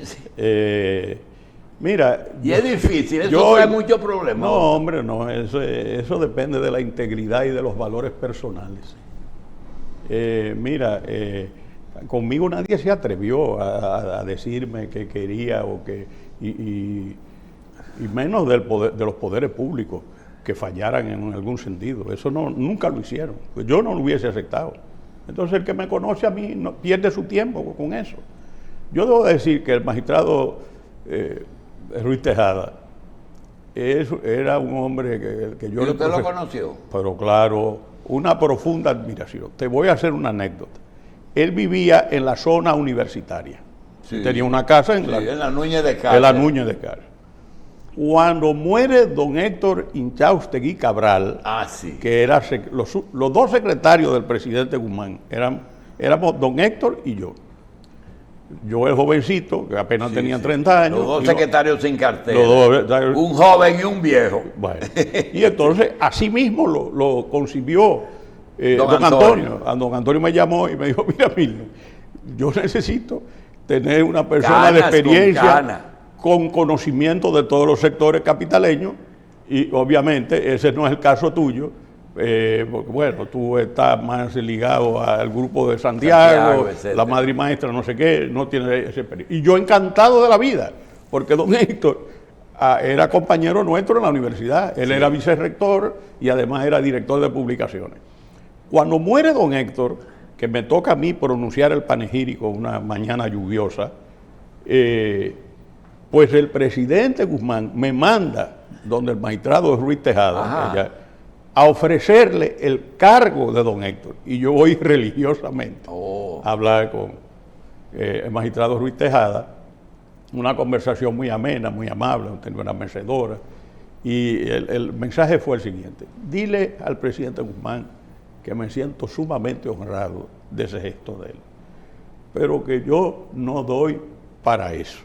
Mira, y es difícil, eso trae muchos problemas. No, hombre, no, eso depende de la integridad y de los valores personales. Conmigo nadie se atrevió a decirme que quería o que y menos de los poderes públicos que fallaran en algún sentido. Eso nunca lo hicieron. Pues yo no lo hubiese aceptado. Entonces el que me conoce a mí no pierde su tiempo con eso. Yo debo decir que el magistrado Ruiz Tejada era un hombre que yo... ¿Y usted lo conoció? Pero claro, una profunda admiración. Te voy a hacer una anécdota. Él vivía en la zona universitaria. Sí. Tenía una casa en la Núñez de Cárcel. En la Núñez de Cárcel. Cuando muere don Héctor Inchaustegui Cabral, sí, que era los dos secretarios del presidente Guzmán, éramos don Héctor y yo. Yo el jovencito, que apenas tenía 30 años. Los dos secretarios sin cartera. Un joven joven y un viejo. Bueno, y entonces así mismo lo concibió don Antonio. Don Antonio me llamó y me dijo, mira, Milno, yo necesito tener una persona de experiencia con conocimiento de todos los sectores capitaleños, y obviamente ese no es el caso tuyo, porque bueno, tú estás más ligado al grupo de Santiago la madre y maestra, no sé qué, no tiene ese experiencia. Y yo encantado de la vida, porque don Héctor era compañero nuestro en la universidad, él era vicerrector y además era director de publicaciones. Cuando muere don Héctor, que me toca a mí pronunciar el panegírico una mañana lluviosa, pues el presidente Guzmán me manda donde el magistrado Ruiz Tejada a ofrecerle el cargo de don Héctor. Y yo voy religiosamente a hablar con el magistrado Ruiz Tejada, una conversación muy amena, muy amable, tenía una mecedora. Y el mensaje fue el siguiente: dile al presidente Guzmán que me siento sumamente honrado de ese gesto de él, pero que yo no doy para eso.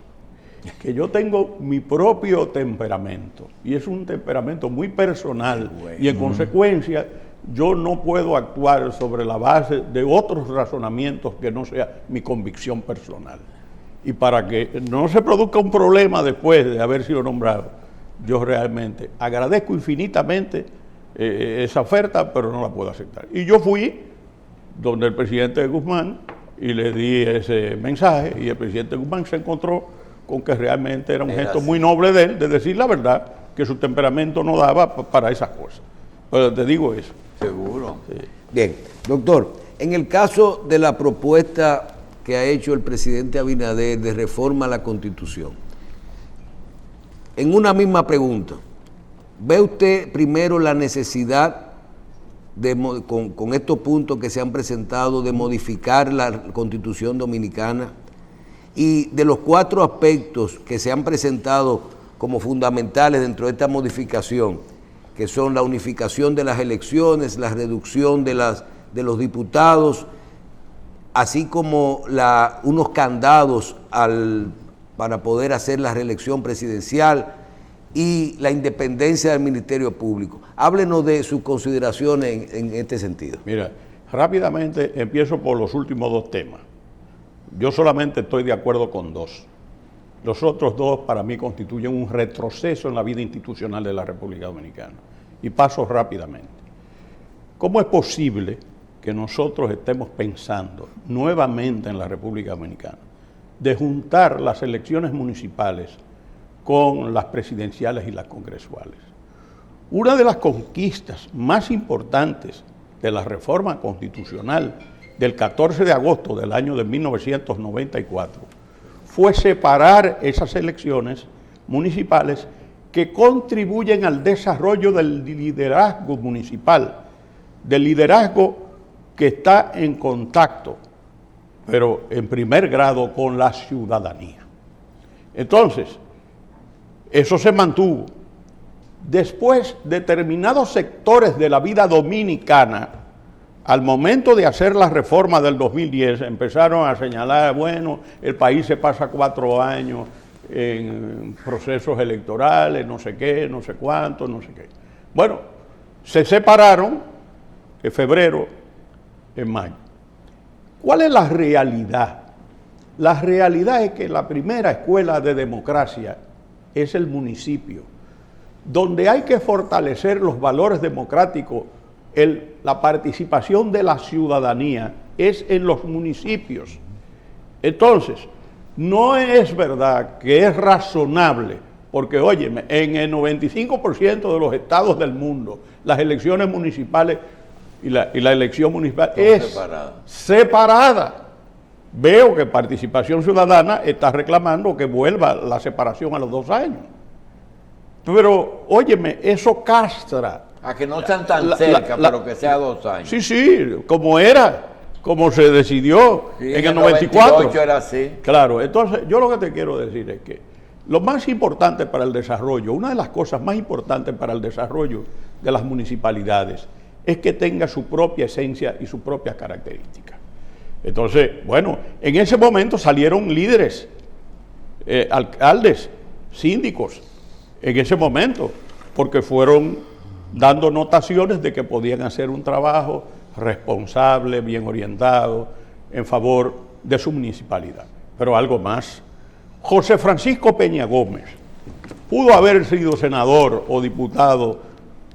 Que yo tengo mi propio temperamento, y es un temperamento muy personal, y en consecuencia yo no puedo actuar sobre la base de otros razonamientos que no sea mi convicción personal. Y para que no se produzca un problema después de haber sido nombrado, yo realmente agradezco infinitamente esa oferta, pero no la puedo aceptar. Y yo fui donde el presidente Guzmán y le di ese mensaje, y el presidente Guzmán se encontró con que realmente era un gesto muy noble de él, de decir la verdad, que su temperamento no daba para esas cosas. Pero te digo eso. Seguro. Sí. Bien, doctor, en el caso de la propuesta que ha hecho el presidente Abinader de reforma a la Constitución, en una misma pregunta, ¿ve usted primero la necesidad con estos puntos que se han presentado de modificar la Constitución dominicana? Y de los 4 aspectos que se han presentado como fundamentales dentro de esta modificación, que son la unificación de las elecciones, la reducción de los diputados, así como unos candados para poder hacer la reelección presidencial y la independencia del Ministerio Público. Háblenos de sus consideraciones en este sentido. Mira, rápidamente empiezo por los últimos 2 temas. Yo solamente estoy de acuerdo con 2. Los otros 2 para mí constituyen un retroceso en la vida institucional de la República Dominicana. Y paso rápidamente. ¿Cómo es posible que nosotros estemos pensando nuevamente en la República Dominicana de juntar las elecciones municipales con las presidenciales y las congresuales? Una de las conquistas más importantes de la reforma constitucional del 14 de agosto del año de 1994 fue separar esas elecciones municipales que contribuyen al desarrollo del liderazgo municipal, del liderazgo que está en contacto, pero en primer grado, con la ciudadanía. Entonces, eso se mantuvo. Después, determinados sectores de la vida dominicana, al momento de hacer la reforma del 2010, empezaron a señalar, bueno, el país se pasa 4 años en procesos electorales, no sé qué, no sé cuánto, no sé qué. Bueno, se separaron en febrero, en mayo. ¿Cuál es la realidad? La realidad es que la primera escuela de democracia es el municipio, donde hay que fortalecer los valores democráticos. La participación de la ciudadanía es en los municipios. Entonces, no es verdad que es razonable Porque, óyeme, en el 95% de los estados del mundo, las elecciones municipales y la elección municipal es separada. Veo que Participación Ciudadana está reclamando que vuelva la separación a los 2 años. Pero, óyeme, eso castra. A que no sean tan cerca, pero que sea 2 años. Sí, como era, como se decidió en el 94. 98 era así. Claro, entonces yo lo que te quiero decir es que lo más importante para el desarrollo, una de las cosas más importantes para el desarrollo de las municipalidades es que tenga su propia esencia y sus propias características. Entonces, bueno, en ese momento salieron líderes, alcaldes, síndicos, en ese momento, porque fueron dando notaciones de que podían hacer un trabajo responsable, bien orientado, en favor de su municipalidad. Pero algo más, José Francisco Peña Gómez pudo haber sido senador o diputado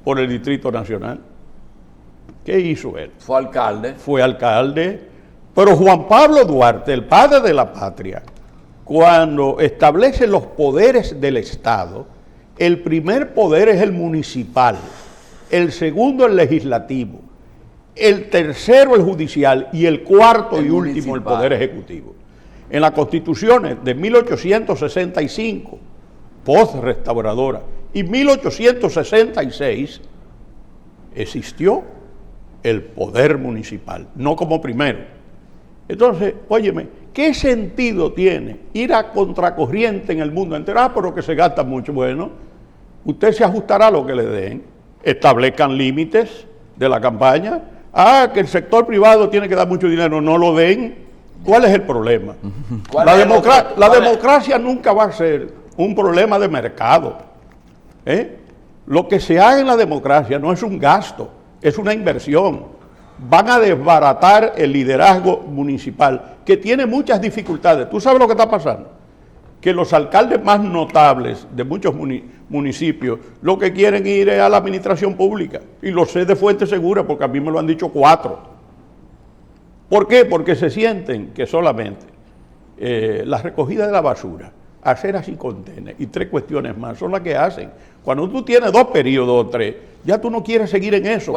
por el Distrito Nacional. ¿Qué hizo él? Fue alcalde. Fue alcalde, pero Juan Pablo Duarte, el padre de la patria, cuando establece los poderes del Estado, el primer poder es el municipal, el segundo el legislativo, el tercero el judicial y el cuarto y último el poder ejecutivo. En las constituciones de 1865, post-restauradora, y 1866, existió el poder municipal, no como primero. Entonces, óyeme, ¿qué sentido tiene ir a contracorriente en el mundo entero? Pero que se gasta mucho. Bueno, usted se ajustará a lo que le den, establezcan límites de la campaña. Que el sector privado tiene que dar mucho dinero, no lo den. ¿Cuál es el problema? La democracia nunca va a ser un problema de mercado. Lo que se haga en la democracia no es un gasto, es una inversión. Van a desbaratar el liderazgo municipal, que tiene muchas dificultades. ¿Tú sabes lo que está pasando? Que los alcaldes más notables de muchos municipios lo que quieren ir es a la administración pública. Y lo sé de fuente segura porque a mí me lo han dicho 4. ¿Por qué? Porque se sienten que solamente la recogida de la basura, aceras y contenes y 3 cuestiones más son las que hacen. Cuando tú tienes 2 periodos o 3, ya tú no quieres seguir en eso.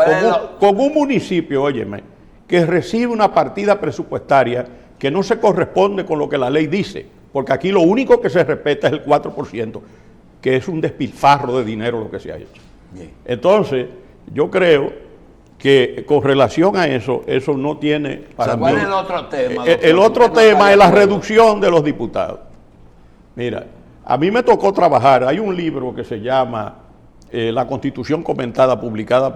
Con un municipio, óyeme, que recibe una partida presupuestaria que no se corresponde con lo que la ley dice, porque aquí lo único que se respeta es el 4%, que es un despilfarro de dinero lo que se ha hecho. Bien. Entonces, yo creo que con relación a eso no tiene... ¿Cuál es el otro tema? El otro tema es la reducción de los diputados. Mira, a mí me tocó trabajar, hay un libro que se llama La Constitución Comentada, publicado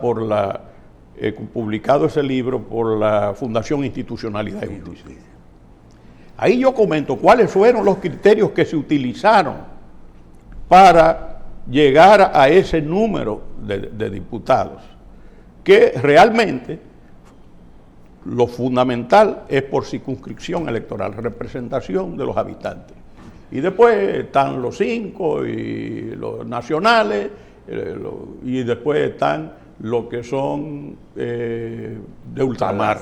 ese libro por la Fundación Institucionalidad y Justicia. Ahí yo comento cuáles fueron los criterios que se utilizaron para llegar a ese número de diputados, que realmente lo fundamental es por circunscripción electoral, representación de los habitantes. Y después están los 5 y los nacionales, y después están los que son de ultramar.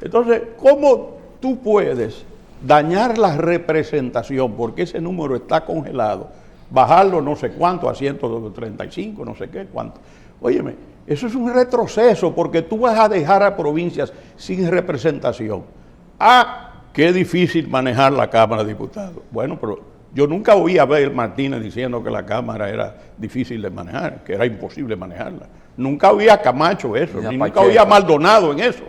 Entonces, ¿cómo tú puedes dañar la representación? Porque ese número está congelado, bajarlo no sé cuánto, a 135, no sé qué, cuánto. Óyeme, eso es un retroceso, porque tú vas a dejar a provincias sin representación. Qué difícil manejar la Cámara de Diputados. Bueno, pero yo nunca oí a Abel Martínez diciendo que la Cámara era difícil de manejar, que era imposible manejarla. Nunca oí a Camacho eso, ni nunca oí a Maldonado en eso.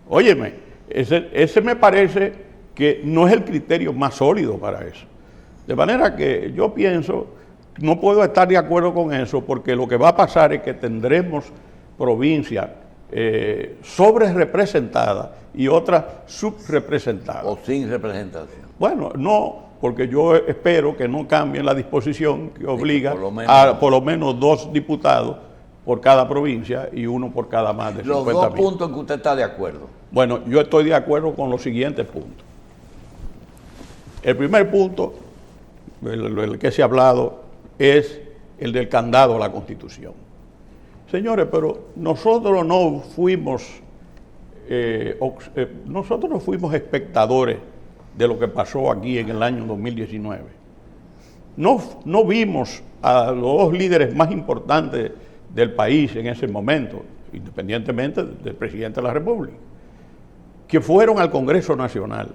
Óyeme, ese me parece que no es el criterio más sólido para eso. De manera que yo pienso, no puedo estar de acuerdo con eso, porque lo que va a pasar es que tendremos provincias sobre representadas y otras subrepresentadas. O sin representación. Bueno, no, porque yo espero que no cambien la disposición que obliga a por lo menos 2 diputados por cada provincia y 1 por cada más de 50.000. Los 2 puntos en que usted está de acuerdo. Bueno, yo estoy de acuerdo con los siguientes puntos. El primer punto, el que se ha hablado, es el del candado a la Constitución. Señores, pero nosotros no fuimos espectadores de lo que pasó aquí en el año 2019. no vimos a los dos líderes más importantes del país en ese momento, independientemente del presidente de la República, que fueron al Congreso Nacional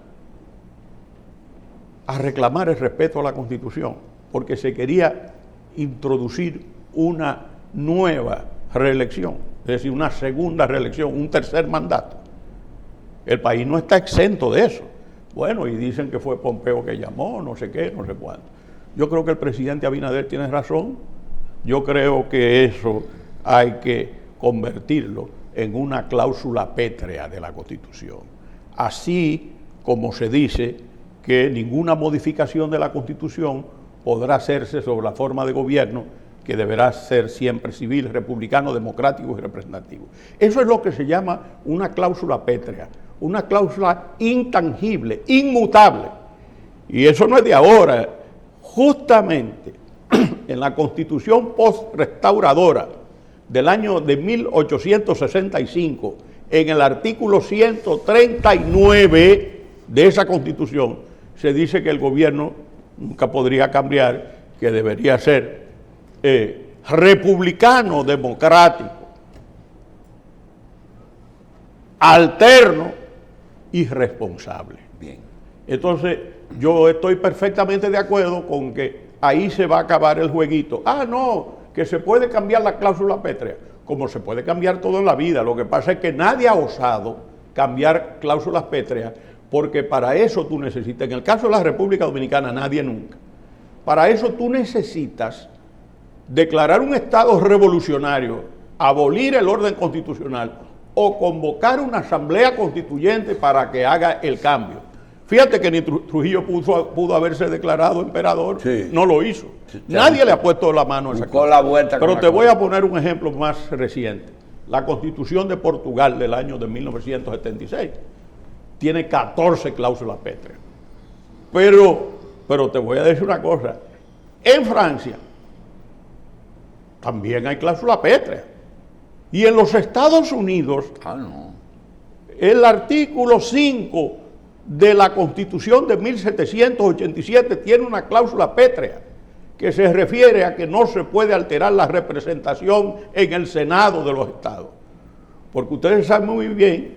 a reclamar el respeto a la Constitución, porque se quería introducir una nueva reelección, es decir, una segunda reelección, un tercer mandato. El país no está exento de eso. Bueno, y dicen que fue Pompeo que llamó, no sé qué, no sé cuánto. Yo creo que el presidente Abinader tiene razón. Yo creo que eso hay que convertirlo en una cláusula pétrea de la Constitución. Así como se dice que ninguna modificación de la Constitución podrá hacerse sobre la forma de gobierno, que deberá ser siempre civil, republicano, democrático y representativo. Eso es lo que se llama una cláusula pétrea, una cláusula intangible, inmutable. Y eso no es de ahora. Justamente en la Constitución post-restauradora del año de 1865, en el artículo 139 de esa Constitución, se dice que el gobierno nunca podría cambiar, que debería ser republicano, democrático, alterno y responsable. Bien. Entonces, yo estoy perfectamente de acuerdo con que ahí se va a acabar el jueguito. Ah, no, que se puede cambiar la cláusula pétrea, como se puede cambiar todo en la vida. Lo que pasa es que nadie ha osado cambiar cláusulas pétreas, porque para eso tú necesitas, en el caso de la República Dominicana, nadie nunca. Para eso tú necesitas declarar un estado revolucionario, abolir el orden constitucional o convocar una asamblea constituyente para que haga el cambio. Fíjate que ni Trujillo pudo haberse declarado emperador, sí. No lo hizo. Sí, Nadie le ha puesto la mano a esa buscó cosa. la vuelta. Pero te voy a poner un ejemplo más reciente. La Constitución de Portugal del año de 1976 tiene 14 cláusulas pétreas. Pero te voy a decir una cosa. En Francia también hay cláusula pétrea. Y en los Estados Unidos, el artículo 5 de la Constitución de 1787 tiene una cláusula pétrea que se refiere a que no se puede alterar la representación en el Senado de los estados. Porque ustedes saben muy bien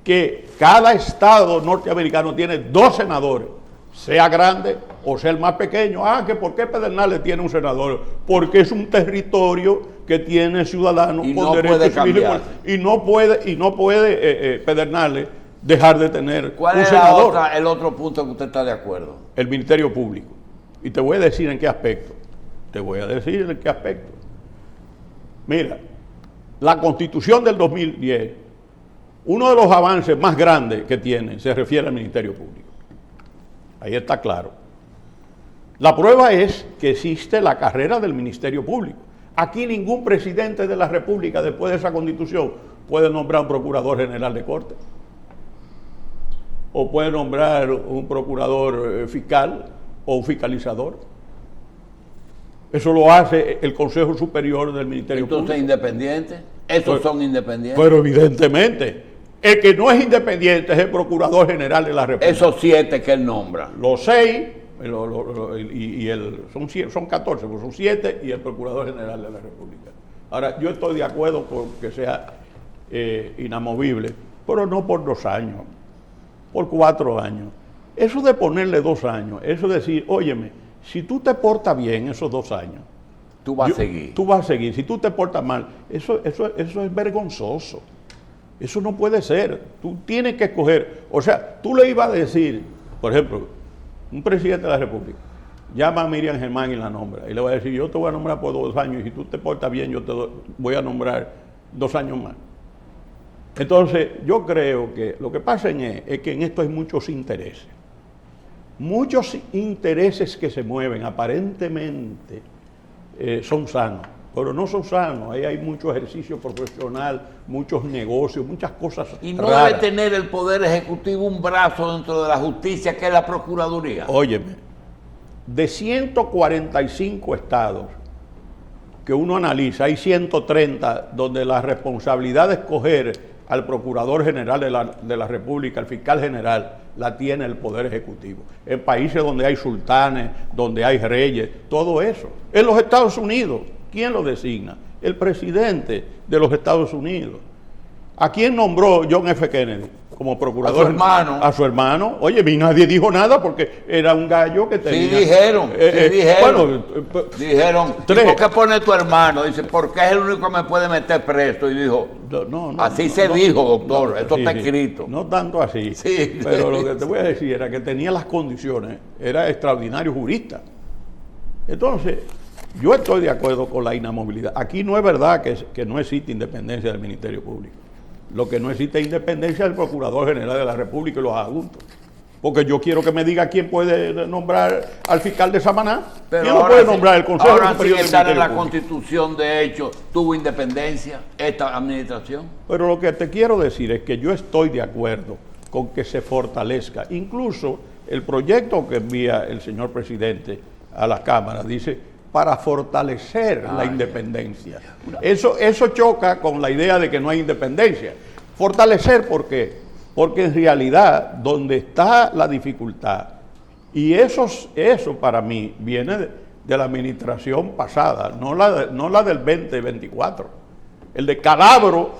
que cada estado norteamericano tiene 2 senadores, sea grande o sea el más pequeño. Que ¿por qué Pedernales tiene un senador? Porque es un territorio que tiene ciudadanos y con no derechos civiles y no puede Pedernales dejar de tener ¿Cuál un es senador? el otro punto que usted está de acuerdo? El Ministerio Público. Y te voy a decir en qué aspecto. Mira, la Constitución del 2010, uno de los avances más grandes que tiene se refiere al Ministerio Público. Ahí está claro. La prueba es que existe la carrera del Ministerio Público. Aquí ningún presidente de la República, después de esa Constitución, puede nombrar un procurador general de corte. O puede nombrar un procurador fiscal o un fiscalizador. Eso lo hace el Consejo Superior del Ministerio Público. ¿Entonces independientes? ¿Esos son independientes? Pero evidentemente, el que no es independiente es el Procurador General de la República. Esos 7 que él nombra. Los 6, son 14, pues son 7 y el Procurador General de la República. Ahora, yo estoy de acuerdo con que sea inamovible, pero no por 2 años, por 4 años. Eso de ponerle 2 años, eso de decir, óyeme, si tú te portas bien esos 2 años, tú vas a seguir. Tú vas a seguir. Si tú te portas mal, eso es vergonzoso. Eso no puede ser. Tú tienes que escoger. O sea, tú le ibas a decir, por ejemplo, un presidente de la República llama a Miriam Germán y la nombra. Y le va a decir, yo te voy a nombrar por 2 años y si tú te portas bien, yo te voy a nombrar 2 años más. Entonces, yo creo que lo que pasa es que en esto hay muchos intereses. Muchos intereses que se mueven, aparentemente son sanos, pero no son sanos. Ahí hay mucho ejercicio profesional, muchos negocios, muchas cosas Y no raras. debe tener el Poder Ejecutivo un brazo dentro de la justicia, que es la Procuraduría. Óyeme, de 145 estados que uno analiza, hay 130 donde la responsabilidad de escoger al Procurador General de la República, al Fiscal General, la tiene el Poder Ejecutivo. En países donde hay sultanes, donde hay reyes, todo eso. En los Estados Unidos, ¿quién lo designa? El presidente de los Estados Unidos. ¿A quién nombró John F. Kennedy como procurador? A su hermano. A su hermano. Oye, y nadie dijo nada porque era un gallo que tenía... Sí dijeron, Bueno, dijeron, ¿y tres. por qué pone tu hermano? Dice, porque es el único que me puede meter preso. Y dijo, así se dijo, doctor, esto está escrito. No tanto así, Sí. pero lo que te voy a decir era que tenía las condiciones, era extraordinario jurista. Entonces, yo estoy de acuerdo con la inamovilidad. Aquí no es verdad que no existe independencia del Ministerio Público. Lo que no existe es independencia del Procurador General de la República y los adjuntos. Porque yo quiero que me diga quién puede nombrar al fiscal de Samaná. Pero ¿Quién lo puede nombrar? El Consejo ahora Superior sin del estar en Ministerio la Público. Constitución, de hecho, tuvo independencia esta administración. Pero lo que te quiero decir es que yo estoy de acuerdo con que se fortalezca. Incluso el proyecto que envía el señor presidente a la Cámara dice para fortalecer la independencia. Eso choca con la idea de que no hay independencia. Fortalecer, ¿por qué? Porque en realidad donde está la dificultad, y eso para mí viene de la administración pasada, no la del 2024. El descalabro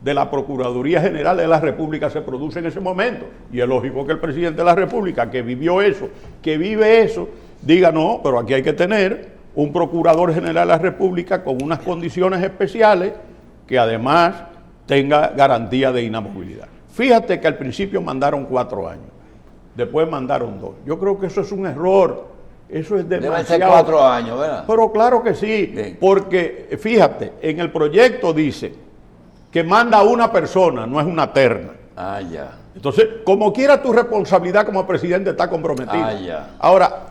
de la Procuraduría General de la República se produce en ese momento. Y es lógico que el presidente de la República, que vivió eso, que vive eso, diga, no, pero aquí hay que tener un Procurador General de la República con unas condiciones especiales que además tenga garantía de inamovilidad. Fíjate que al principio mandaron 4 años, después mandaron 2. Yo creo que eso es un error, eso es demasiado. Deben ser 4 años, ¿verdad? Pero claro que sí, Bien. porque fíjate, en el proyecto dice que manda a una persona, no es una terna. Ah, ya. Entonces, como quiera, tu responsabilidad como presidente está comprometida. Ah, ya. Ahora,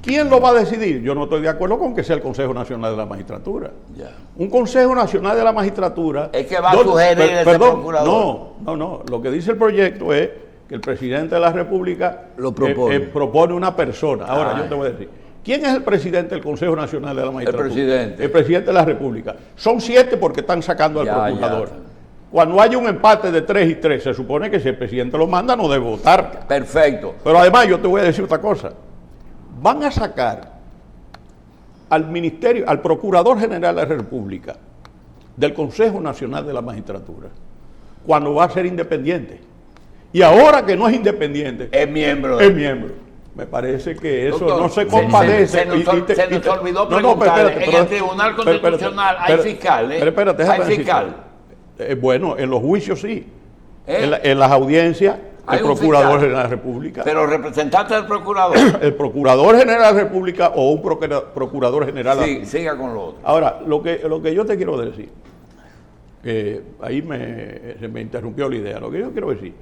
¿quién lo va a decidir? Yo no estoy de acuerdo con que sea el Consejo Nacional de la Magistratura. Ya. Un Consejo Nacional de la Magistratura... Es que va a sugerir ese procurador. No. Lo que dice el proyecto es que el presidente de la República Lo propone. propone una persona. Ahora, yo te voy a decir, ¿quién es el presidente del Consejo Nacional de la Magistratura? presidente. El presidente de la República. Son 7 porque están sacando al Ya, procurador. ya. Cuando haya un empate de 3-3, se supone que si el presidente lo manda, no debe votar. Perfecto. Pero además, yo te voy a decir otra cosa. Van a sacar al ministerio, al Procurador General de la República del Consejo Nacional de la Magistratura, cuando va a ser independiente. Y ahora que no es independiente, Es miembro. es miembro. Me parece que eso Doctor, no se compadece. se nos olvidó No, no, preguntarle, espérate, en pero- el Tribunal espérate, Constitucional hay espérate, fiscales. espérate, déjame Hay decirte. fiscal. Bueno, en los juicios sí. ¿Eh? En las audiencias, Hay el un Procurador fiscal. General de la República. Pero representante del procurador. El Procurador General de la República o un Procurador General. Sí, siga con lo otro. Ahora, lo que yo te quiero decir, ahí se me interrumpió la idea, lo que yo quiero decir,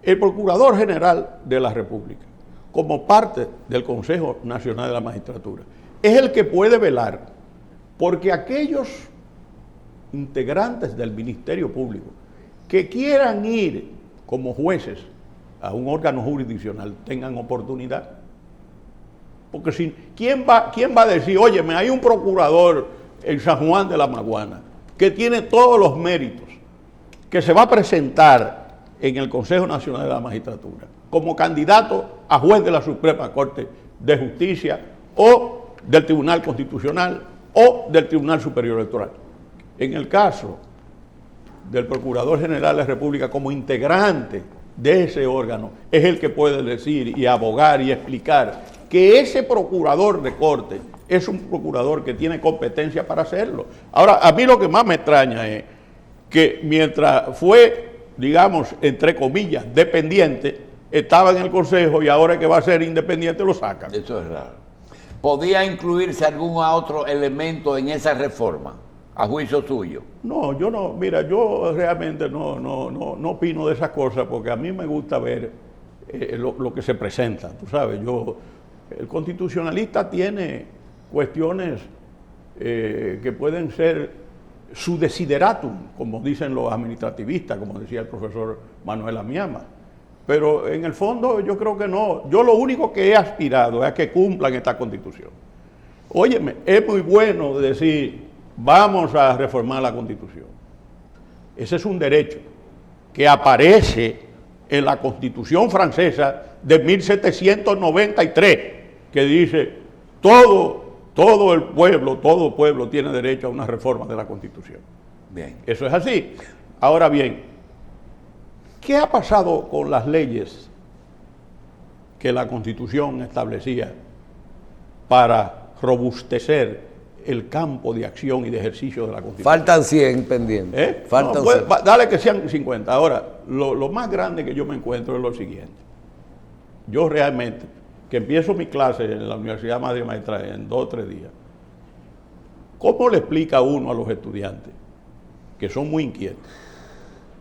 el Procurador General de la República, como parte del Consejo Nacional de la Magistratura, es el que puede velar porque aquellos integrantes del Ministerio Público que quieran ir como jueces a un órgano jurisdiccional tengan oportunidad. Porque si, ¿quién va a decir, óyeme, hay un procurador en San Juan de la Maguana que tiene todos los méritos, que se va a presentar en el Consejo Nacional de la Magistratura como candidato a juez de la Suprema Corte de Justicia o del Tribunal Constitucional o del Tribunal Superior Electoral? En el caso del Procurador General de la República como integrante de ese órgano, es el que puede decir y abogar y explicar que ese procurador de corte es un procurador que tiene competencia para hacerlo. Ahora, a mí lo que más me extraña es que mientras fue, digamos, entre comillas, dependiente, estaba en el Consejo y ahora que va a ser independiente lo sacan. Eso es raro. ¿Podía incluirse algún otro elemento en esa reforma, a juicio suyo? No, yo no, mira, yo realmente no opino de esas cosas porque a mí me gusta ver lo que se presenta, tú sabes, el constitucionalista tiene cuestiones que pueden ser su desideratum, como dicen los administrativistas, como decía el profesor Manuel Amiama, pero en el fondo yo creo que no, yo lo único que he aspirado es a que cumplan esta Constitución. Óyeme, es muy bueno decir, vamos a reformar la Constitución. Ese es un derecho. que aparece en la Constitución francesa de 1793, que dice todo pueblo tiene derecho a una reforma de la Constitución. Bien. Eso es así. Ahora bien, ¿qué ha pasado con las leyes que la Constitución establecía para robustecer el campo de acción y de ejercicio de la Constitución? Faltan 100 pendientes. Faltan 100. Dale que sean 50. Ahora, lo más grande que yo me encuentro es lo siguiente. Yo realmente, que empiezo mi clase en la Universidad Madre Maestra en 2 o 3 días, ¿cómo le explica uno a los estudiantes, que son muy inquietos,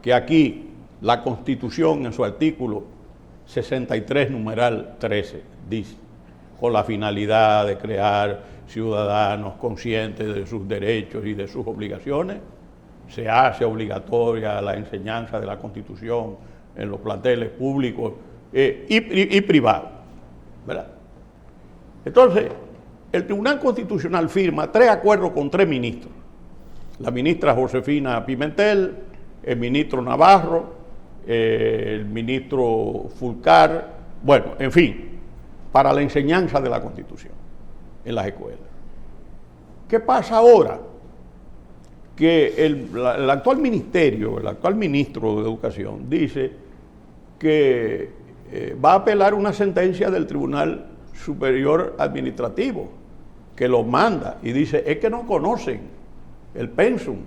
que aquí la Constitución en su artículo 63, numeral 13, dice, con la finalidad de crear ciudadanos conscientes de sus derechos y de sus obligaciones, se hace obligatoria la enseñanza de la Constitución en los planteles públicos y privados, ¿verdad? Entonces, el Tribunal Constitucional firma 3 acuerdos con 3 ministros. La ministra Josefina Pimentel, el ministro Navarro, el ministro Fulcar, bueno, en fin, para la enseñanza de la Constitución en las escuelas. ¿Qué pasa ahora? Que el actual ministerio, el actual ministro de Educación dice que va a apelar una sentencia del Tribunal Superior Administrativo que lo manda y dice, es que no conocen el pensum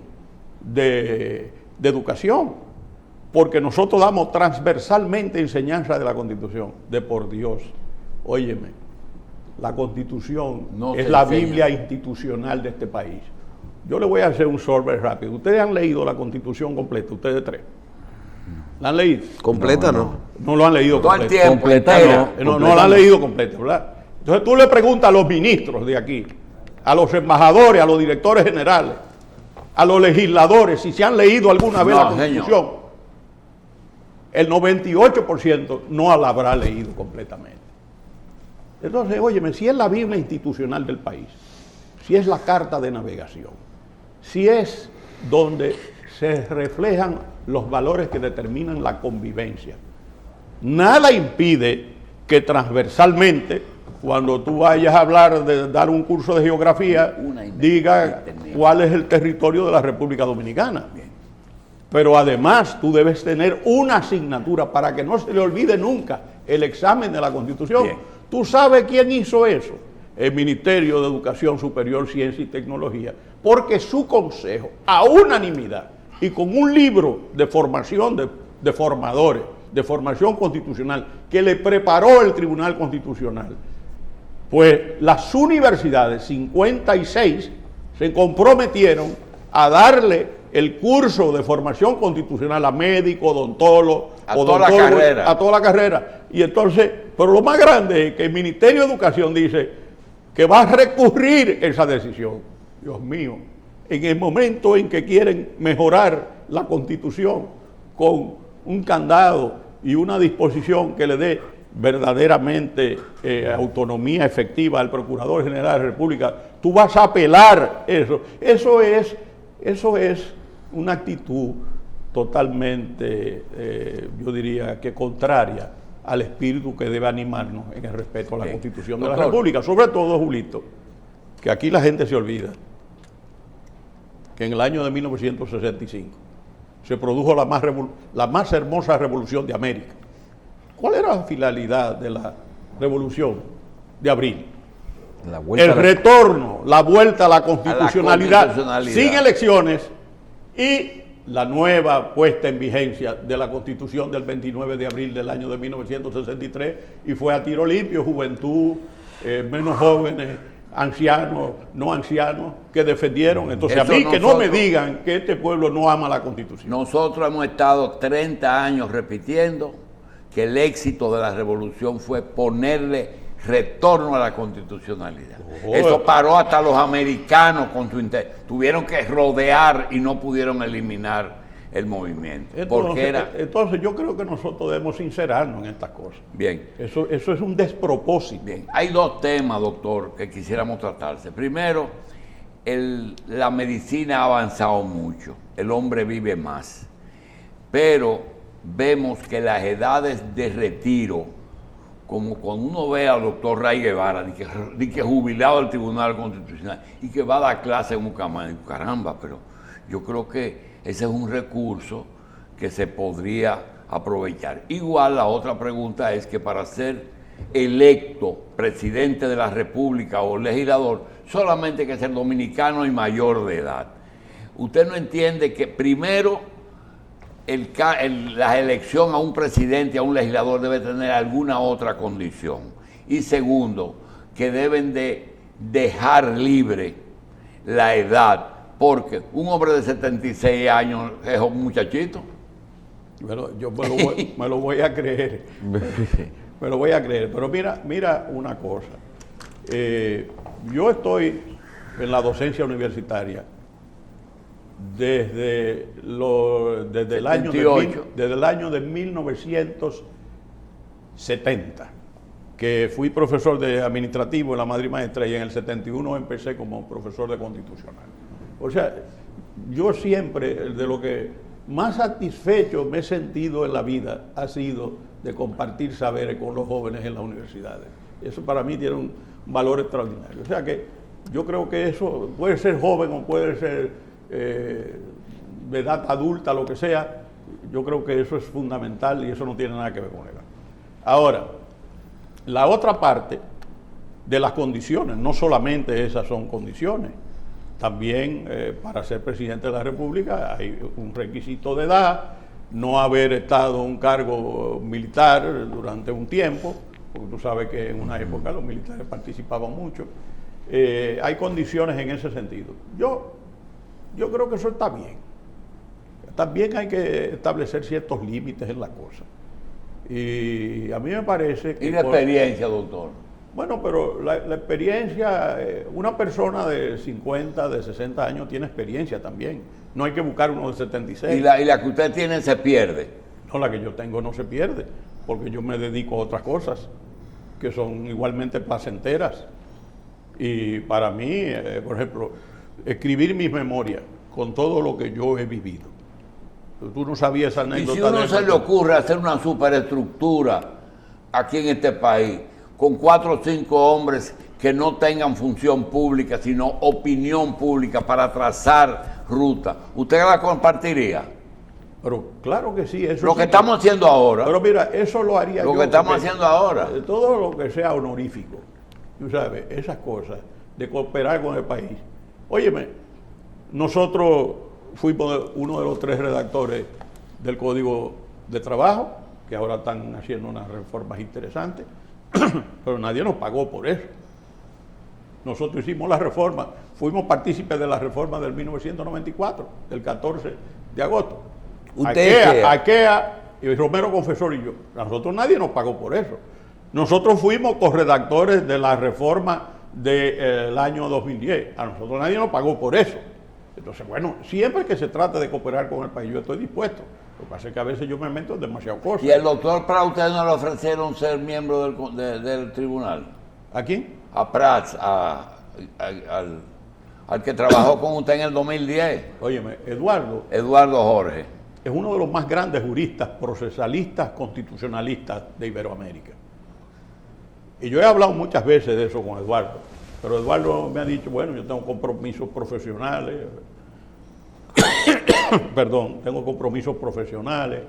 de educación, porque nosotros damos transversalmente enseñanza de la Constitución. De por Dios, óyeme, la Constitución no es la enseña. Biblia institucional de este país. Yo le voy a hacer un survey rápido. ¿Ustedes han leído la Constitución completa? Ustedes 3. ¿La han leído? Completa no. No lo han leído Todo el completa. tiempo. Completa entero. No la han leído completa, ¿verdad? Entonces tú le preguntas a los ministros de aquí, a los embajadores, a los directores generales, a los legisladores, si se han leído alguna vez No, la Constitución. El 98% no la habrá leído completamente. Entonces, óyeme, si es la Biblia institucional del país, si es la carta de navegación, si es donde se reflejan los valores que determinan la convivencia, nada impide que transversalmente, cuando tú vayas a hablar de dar un curso de geografía, diga cuál es el territorio de la República Dominicana. Pero además tú debes tener una asignatura para que no se le olvide nunca el examen de la Constitución. Bien. ¿Tú sabes quién hizo eso? El Ministerio de Educación Superior, Ciencia y Tecnología, porque su consejo, a unanimidad, y con un libro de formación de formadores, de formación constitucional, que le preparó el Tribunal Constitucional, pues las universidades, 56, se comprometieron a darle el curso de formación constitucional a médico, odontólogo, a toda la carrera. A toda la carrera. Y entonces, pero lo más grande es que el Ministerio de Educación dice que va a recurrir esa decisión. Dios mío, en el momento en que quieren mejorar la Constitución con un candado y una disposición que le dé verdaderamente autonomía efectiva al Procurador General de la República, tú vas a apelar eso. Eso es una actitud totalmente, yo diría que contraria al espíritu que debe animarnos en el respeto a la Constitución de la República. Sobre todo, Julito, que aquí la gente se olvida que en el año de 1965 se produjo la más hermosa revolución de América. ¿Cuál era la finalidad de la revolución de abril? La vuelta a la constitucionalidad, sin elecciones y la nueva puesta en vigencia de la Constitución del 29 de abril del año de 1963, y fue a tiro limpio, juventud, menos jóvenes, ancianos, no ancianos, que defendieron. Entonces a mí que no me digan que este pueblo no ama la Constitución. Nosotros hemos estado 30 años repitiendo que el éxito de la revolución fue ponerle retorno a la constitucionalidad. Eso paró hasta los americanos con su tuvieron que rodear y no pudieron eliminar el movimiento. Entonces yo creo que nosotros debemos sincerarnos en estas cosas. Bien. Eso es un despropósito. Bien. Hay 2 temas, doctor, que quisiéramos tratarse. Primero, la medicina ha avanzado mucho, el hombre vive más, pero vemos que las edades de retiro, como cuando uno ve al doctor Ray Guevara, de que jubilado del Tribunal Constitucional y que va a dar clase en Bucaramanga, digo, caramba, pero yo creo que ese es un recurso que se podría aprovechar. Igual la otra pregunta es que para ser electo presidente de la República o legislador, solamente hay que ser dominicano y mayor de edad. Usted no entiende que primero la elección a un presidente, a un legislador debe tener alguna otra condición. Y segundo, que deben de dejar libre la edad, porque un hombre de 76 años es un muchachito. Bueno, yo me lo voy a creer. Me lo voy a creer. Pero mira una cosa. Yo estoy en la docencia universitaria desde el año de 1970, que fui profesor de administrativo en la Madre Maestra, y en el 71 empecé como profesor de constitucional. O sea, yo siempre, de lo que más satisfecho me he sentido en la vida ha sido de compartir saberes con los jóvenes en las universidades. Eso para mí tiene un valor extraordinario. O sea que yo creo que eso puede ser joven o puede ser de edad adulta, lo que sea. Yo creo que eso es fundamental y eso no tiene nada que ver con la edad. Ahora, la otra parte de las condiciones, no solamente esas son condiciones, también para ser presidente de la República hay un requisito de edad, no haber estado en un cargo militar durante un tiempo, porque tú sabes que en una época los militares participaban mucho. Hay condiciones en ese sentido. Yo creo que eso está bien. También hay que establecer ciertos límites en la cosa. Y a mí me parece que... ¿Y la experiencia, doctor? Bueno, pero la experiencia, una persona de 50, de 60 años tiene experiencia también. No hay que buscar uno de 76. ¿Y la que usted tiene se pierde? No, la que yo tengo no se pierde, porque yo me dedico a otras cosas que son igualmente placenteras. Y para mí, por ejemplo, escribir mis memorias con todo lo que yo he vivido. Tú no sabías esa anécdota. Y si uno se le ocurre hacer una superestructura aquí en este país, con 4 o 5 hombres que no tengan función pública, sino opinión pública para trazar ruta, ¿usted la compartiría? Pero claro que sí. Eso lo sí que estamos haciendo ahora. Pero mira, eso lo haría yo. Lo que estamos haciendo ahora. Todo lo que sea honorífico, tú sabes, esas cosas, de cooperar con el país. Óyeme, nosotros fuimos uno de los 3 redactores del Código de Trabajo, que ahora están haciendo unas reformas interesantes, pero nadie nos pagó por eso. Nosotros hicimos la reforma, fuimos partícipes de la reforma del 1994, del 14 de agosto. Aquea y Romero Confesor y yo. A nosotros nadie nos pagó por eso. Nosotros fuimos corredactores de la reforma del año 2010. A nosotros nadie nos pagó por eso. Entonces, bueno, siempre que se trata de cooperar con el país, yo estoy dispuesto. Lo que pasa es que a veces yo me meto en demasiadas cosas. ¿Y el doctor Prats, ustedes no le ofrecieron ser miembro del tribunal? ¿A quién? A Prats, al que trabajó con usted en el 2010. Óyeme, Eduardo Jorge. Es uno de los más grandes juristas procesalistas constitucionalistas de Iberoamérica. Y yo he hablado muchas veces de eso con Eduardo, pero Eduardo me ha dicho, bueno, yo tengo compromisos profesionales, tengo compromisos profesionales,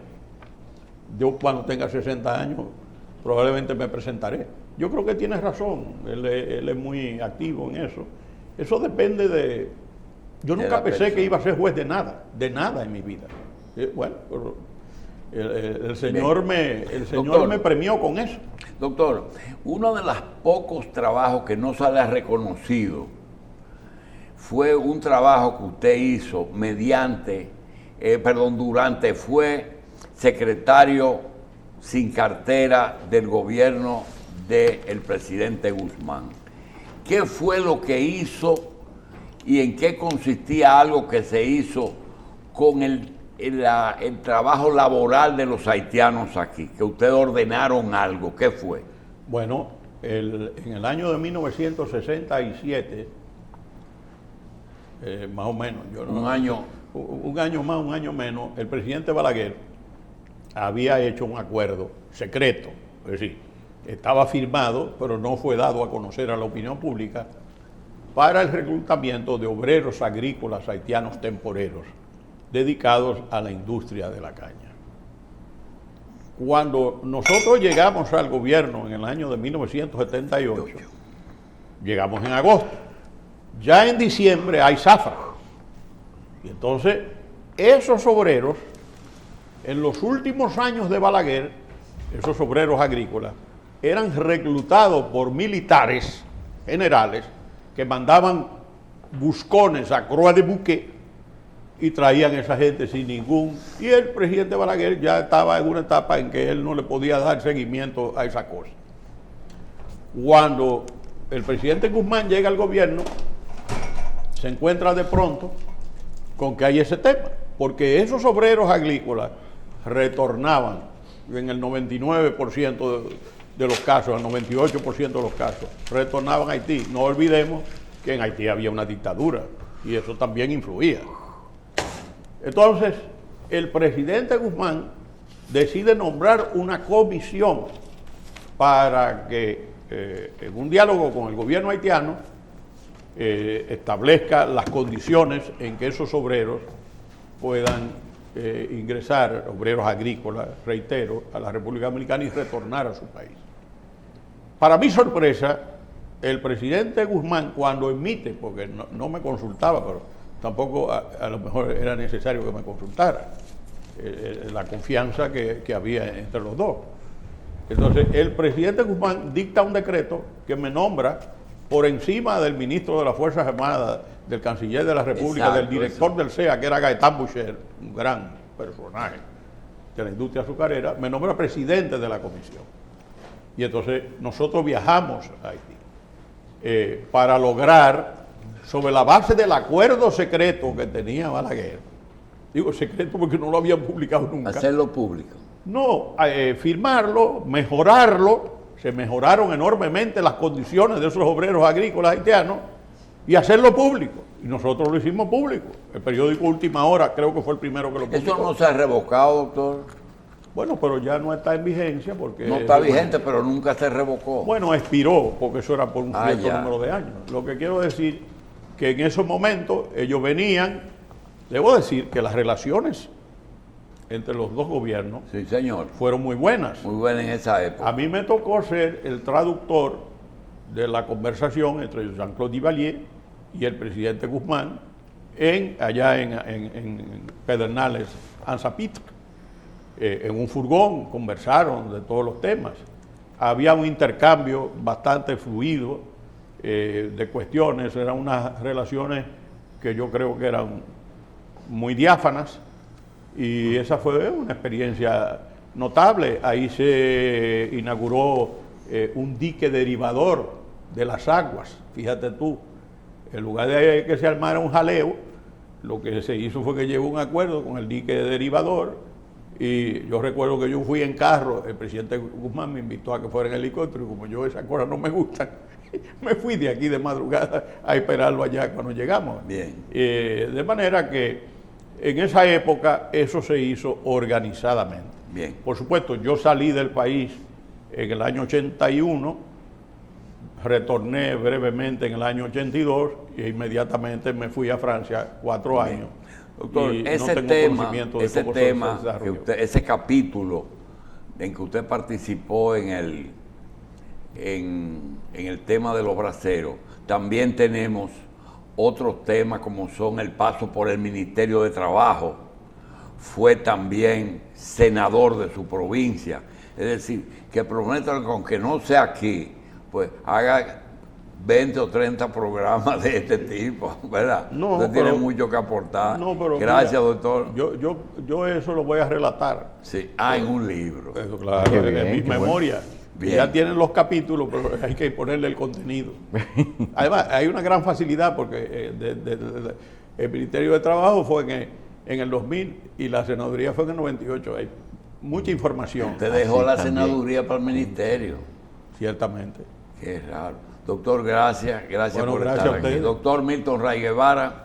yo cuando tenga 60 años probablemente me presentaré. Yo creo que tienes razón, él es muy activo en eso. Eso depende de... Yo nunca pensé que iba a ser juez de nada en mi vida. Bueno, pero el Señor me premió con eso. Doctor, uno de los pocos trabajos que no se le ha reconocido fue un trabajo que usted hizo fue secretario sin cartera del gobierno del presidente Guzmán. ¿Qué fue lo que hizo y en qué consistía algo que se hizo con el trabajo laboral de los haitianos aquí? Que ustedes ordenaron algo, ¿qué fue? Bueno, en el año de 1967, más o menos, un año más, un año menos, el presidente Balaguer había hecho un acuerdo secreto, es decir, estaba firmado, pero no fue dado a conocer a la opinión pública, para el reclutamiento de obreros agrícolas haitianos temporeros dedicados a la industria de la caña. Cuando nosotros llegamos al gobierno en el año de 1978, llegamos en agosto, ya en diciembre hay zafra. Y entonces, esos obreros, en los últimos años de Balaguer, esos obreros agrícolas, eran reclutados por militares generales que mandaban buscones a Croix de Bouquet y traían a esa gente sin ningún... Y el presidente Balaguer ya estaba en una etapa en que él no le podía dar seguimiento a esa cosa. Cuando el presidente Guzmán llega al gobierno, se encuentra de pronto con que hay ese tema, porque esos obreros agrícolas retornaban en el 99% de los casos, el 98% de los casos, retornaban a Haití. No olvidemos que en Haití había una dictadura y eso también influía. Entonces, el presidente Guzmán decide nombrar una comisión para que, en un diálogo con el gobierno haitiano, establezca las condiciones en que esos obreros puedan ingresar, obreros agrícolas, reitero, a la República Dominicana y retornar a su país. Para mi sorpresa, el presidente Guzmán, cuando emite, porque no me consultaba, pero tampoco a lo mejor era necesario que me consultara, la confianza que había entre los dos. Entonces, el presidente Guzmán dicta un decreto que me nombra por encima del ministro de las Fuerzas Armadas, del canciller de la República, del director del CEA, que era Gaetán Boucher, un gran personaje de la industria azucarera, me nombra presidente de la comisión. Y entonces nosotros viajamos a Haití para lograr, sobre la base del acuerdo secreto que tenía Balaguer, digo secreto porque no lo habían publicado nunca. Hacerlo público. No, firmarlo, mejorarlo, se mejoraron enormemente las condiciones de esos obreros agrícolas haitianos y hacerlo público. Y nosotros lo hicimos público. El periódico Última Hora creo que fue el primero que lo publicó. ¿Eso no se ha revocado, doctor? Bueno, pero ya no está en vigencia porque... No está vigente, pero nunca se revocó. Bueno, expiró, porque eso era por un cierto número de años. Lo que quiero decir que en esos momentos ellos venían, debo decir que las relaciones entre los dos gobiernos, sí, señor, fueron muy buenas. Muy buenas en esa época. A mí me tocó ser el traductor de la conversación entre Jean-Claude Duvalier y el presidente Guzmán allá en Pedernales, Anzapitre. En un furgón conversaron de todos los temas. Había un intercambio bastante fluido de cuestiones, eran unas relaciones que yo creo que eran muy diáfanas y esa fue una experiencia notable. Ahí se inauguró un dique derivador de las aguas, fíjate tú, en lugar de que se armara un jaleo, lo que se hizo fue que llegó un acuerdo con el dique derivador. Y yo recuerdo que yo fui en carro, el presidente Guzmán me invitó a que fuera en helicóptero y como yo esas cosas no me gustan, me fui de aquí de madrugada a esperarlo allá cuando llegamos. Bien. De manera que en esa época eso se hizo organizadamente. Bien. Por supuesto, yo salí del país en el año 81, retorné brevemente en el año 82 e inmediatamente me fui a Francia 4 años. Doctor, ese capítulo en que usted participó en el tema de los braceros, también tenemos otros temas como son el paso por el Ministerio de Trabajo, fue también senador de su provincia, es decir, que prometa que aunque no sea aquí, pues haga 20 o 30 programas de este tipo, ¿verdad? No, usted tiene mucho que aportar. No, pero gracias, mira, doctor. Yo eso lo voy a relatar. Sí, en un libro. Eso, claro, en mi memoria. Bien. Ya tienen los capítulos, pero hay que ponerle el contenido. Además, hay una gran facilidad porque el Ministerio de Trabajo fue en el 2000 y la senaduría fue en el 98. Hay mucha información. Usted dejó la senaduría para el ministerio. Ciertamente. Qué raro. Doctor, gracias Bueno, por gracias estar aquí. Doctor Milton Ray Guevara,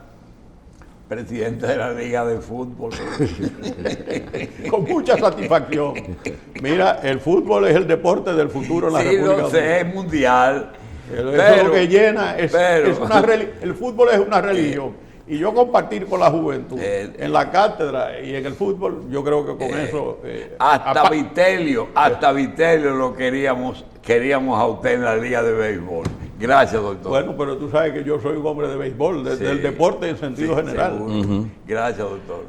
presidente de la Liga de Fútbol. Con mucha satisfacción. Mira, el fútbol es el deporte del futuro en la Sí, República no Dominicana. sé, es mundial. Eso es lo que llena, es el fútbol es una religión. Y yo compartir con la juventud en la cátedra y en el fútbol, yo creo que con eso... Hasta Vitelio lo queríamos a usted en la Liga de Béisbol. Gracias, doctor. Bueno, pero tú sabes que yo soy un hombre de béisbol, del deporte en sentido general. Gracias, doctor.